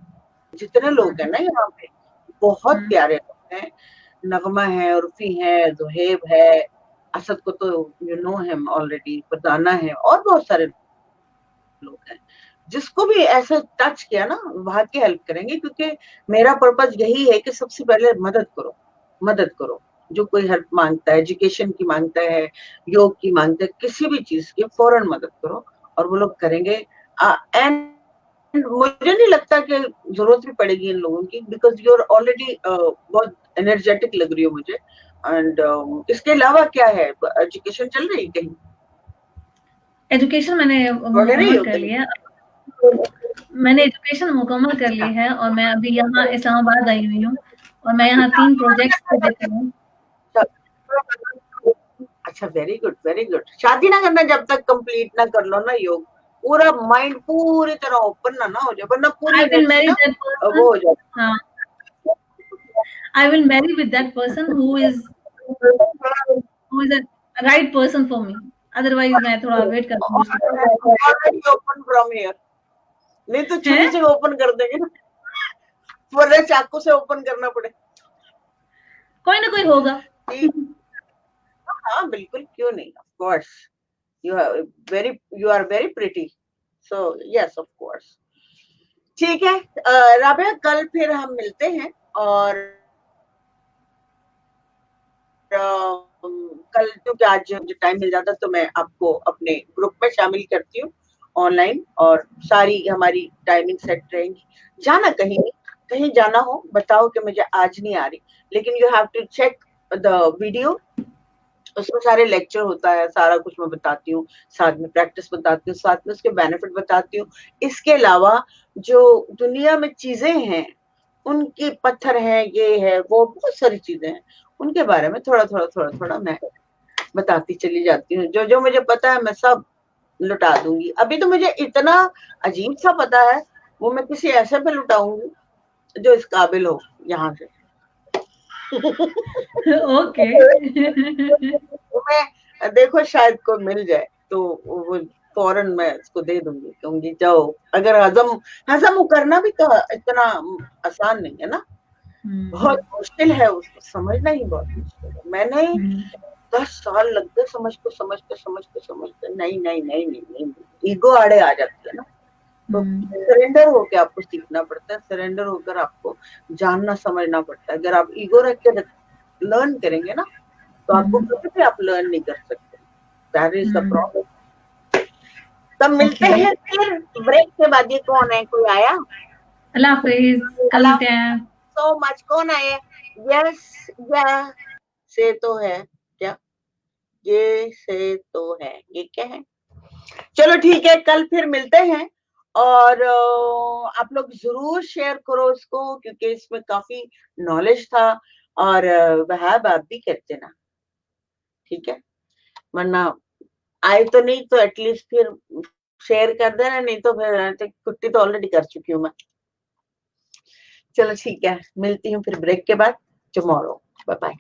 जितने लोग हैं ना यहाँ पे, बहुत प्यारे लोग हैं, नगमा है, उर्फी है, ज़ुहैब है, असद को तो you know him already, Farzana है, और बहुत सारे लोग हैं। जिसको भी ऐसे टच किया ना, वहां की हेल्प करेंगे, क्योंकि मेरा पर्पज यही है कि सबसे पहले मदद करो, मदद करो। जो कोई हेल्प मांगता है, एजुकेशन की मांगता है, योग की मांगता है, किसी भी चीज की फौरन मदद करो, और वो लोग करेंगे। एंड मुझे नहीं लगता कि जरूरत भी पड़ेगी इन लोगों की, बिकॉज यू आर ऑलरेडी बहुत एनर्जेटिक लग रही हो मुझे। एंड इसके अलावा क्या है, एजुकेशन चल रही है कहीं? एजुकेशन मैंने पढ़ रही मुकम्मल हो कर कहीं? ली है। मैंने एजुकेशन मुकम्मल कर ली अच्छा। है और मैं अभी यहाँ इस्लामाबाद आई हुई हूँ और मैं यहाँ 3 प्रोजेक्ट्स पे देती हूँ। अच्छा, वेरी गुड वेरी गुड। शादी ना करना जब तक कंप्लीट ना कर लो ना योग, पूरा माइंड पूरी तरह ओपन ना हो जाए, वरना पूरी आई विल एनर्जी मैरी ना दैट वो पर्सन। हो जाती हाँ, I will marry with that person who is a right person for me. Otherwise मैं थोड़ा वेट करूँगी उसके लिए। ऑलरेडी ओपन फ्रॉम हियर, नहीं तो छुरी हैं? से ओपन कर देंगे ना, वरना चाकू से ओपन करना पड़े। कोई ना कोई होगा। ठीक, हाँ बिल्कुल, क्यों नहीं, of course. You are you are very pretty, so yes of course. ठीक है राबिया, कल फिर हम मिलते हैं, और कल क्योंकि आज मुझे टाइम मिल जाता तो मैं आपको अपने ग्रुप में शामिल करती हूँ ऑनलाइन, और सारी हमारी टाइमिंग सेट रहेंगी। जाना कहीं कहीं जाना हो बताओ कि मुझे आज नहीं आ रही, लेकिन you have to check the video, उसमें सारे लेक्चर होता है, सारा कुछ मैं बताती हूँ, साथ में प्रैक्टिस बताती हूँ, साथ में उसके बेनिफिट बताती हूँ। इसके अलावा जो दुनिया में चीजें हैं, उनकी पत्थर है, ये है, वो बहुत सारी चीजें हैं, उनके बारे में थोड़ा मैं बताती चली जाती हूँ। जो जो मुझे पता है मैं सब लुटा दूंगी। अभी तो मुझे इतना अजीब सा पता है, वो मैं किसी ऐसे पे लुटाऊंगी जो इस काबिल हो यहाँ से। ओके। मैं देखो शायद कोई मिल जाए तो वो फौरन मैं उसको दे दूंगी, कहूंगी जाओ। अगर हजम हजम करना भी तो इतना आसान नहीं है ना, बहुत मुश्किल है, उसको समझना ही बहुत मुश्किल है। मैंने 10 साल लग गए समझते, नहीं नहीं नहीं नहीं नहीं, ईगो आड़े आ जाती है ना, तो सरेंडर होके आपको सीखना पड़ता है, सरेंडर होकर आपको जानना समझना पड़ता है। अगर आप ईगो रख के लर्न करेंगे ना, तो आपको कभी भी आप लर्न नहीं कर सकते। That is the problem. तब मिलते ओके। हैं फिर ब्रेक के बाद। ये कौन है, कोई आया? अल्लाह हाफ़िज़, कल अल्लाह मिलते हैं। सो मच, कौन आए? यस, या से तो है क्या, ये से तो है, ये क्या है? चलो ठीक है, कल फिर मिलते हैं, और आप लोग जरूर शेयर करो इसको, क्योंकि इसमें काफी नॉलेज था, और वहाब आप भी करते ना, ठीक है, वरना आए तो नहीं तो एटलीस्ट फिर शेयर कर देना, नहीं तो फिर कुट्टी तो ऑलरेडी कर चुकी हूँ मैं। चलो ठीक है, मिलती हूँ फिर ब्रेक के बाद टुमारो, बाय बाय।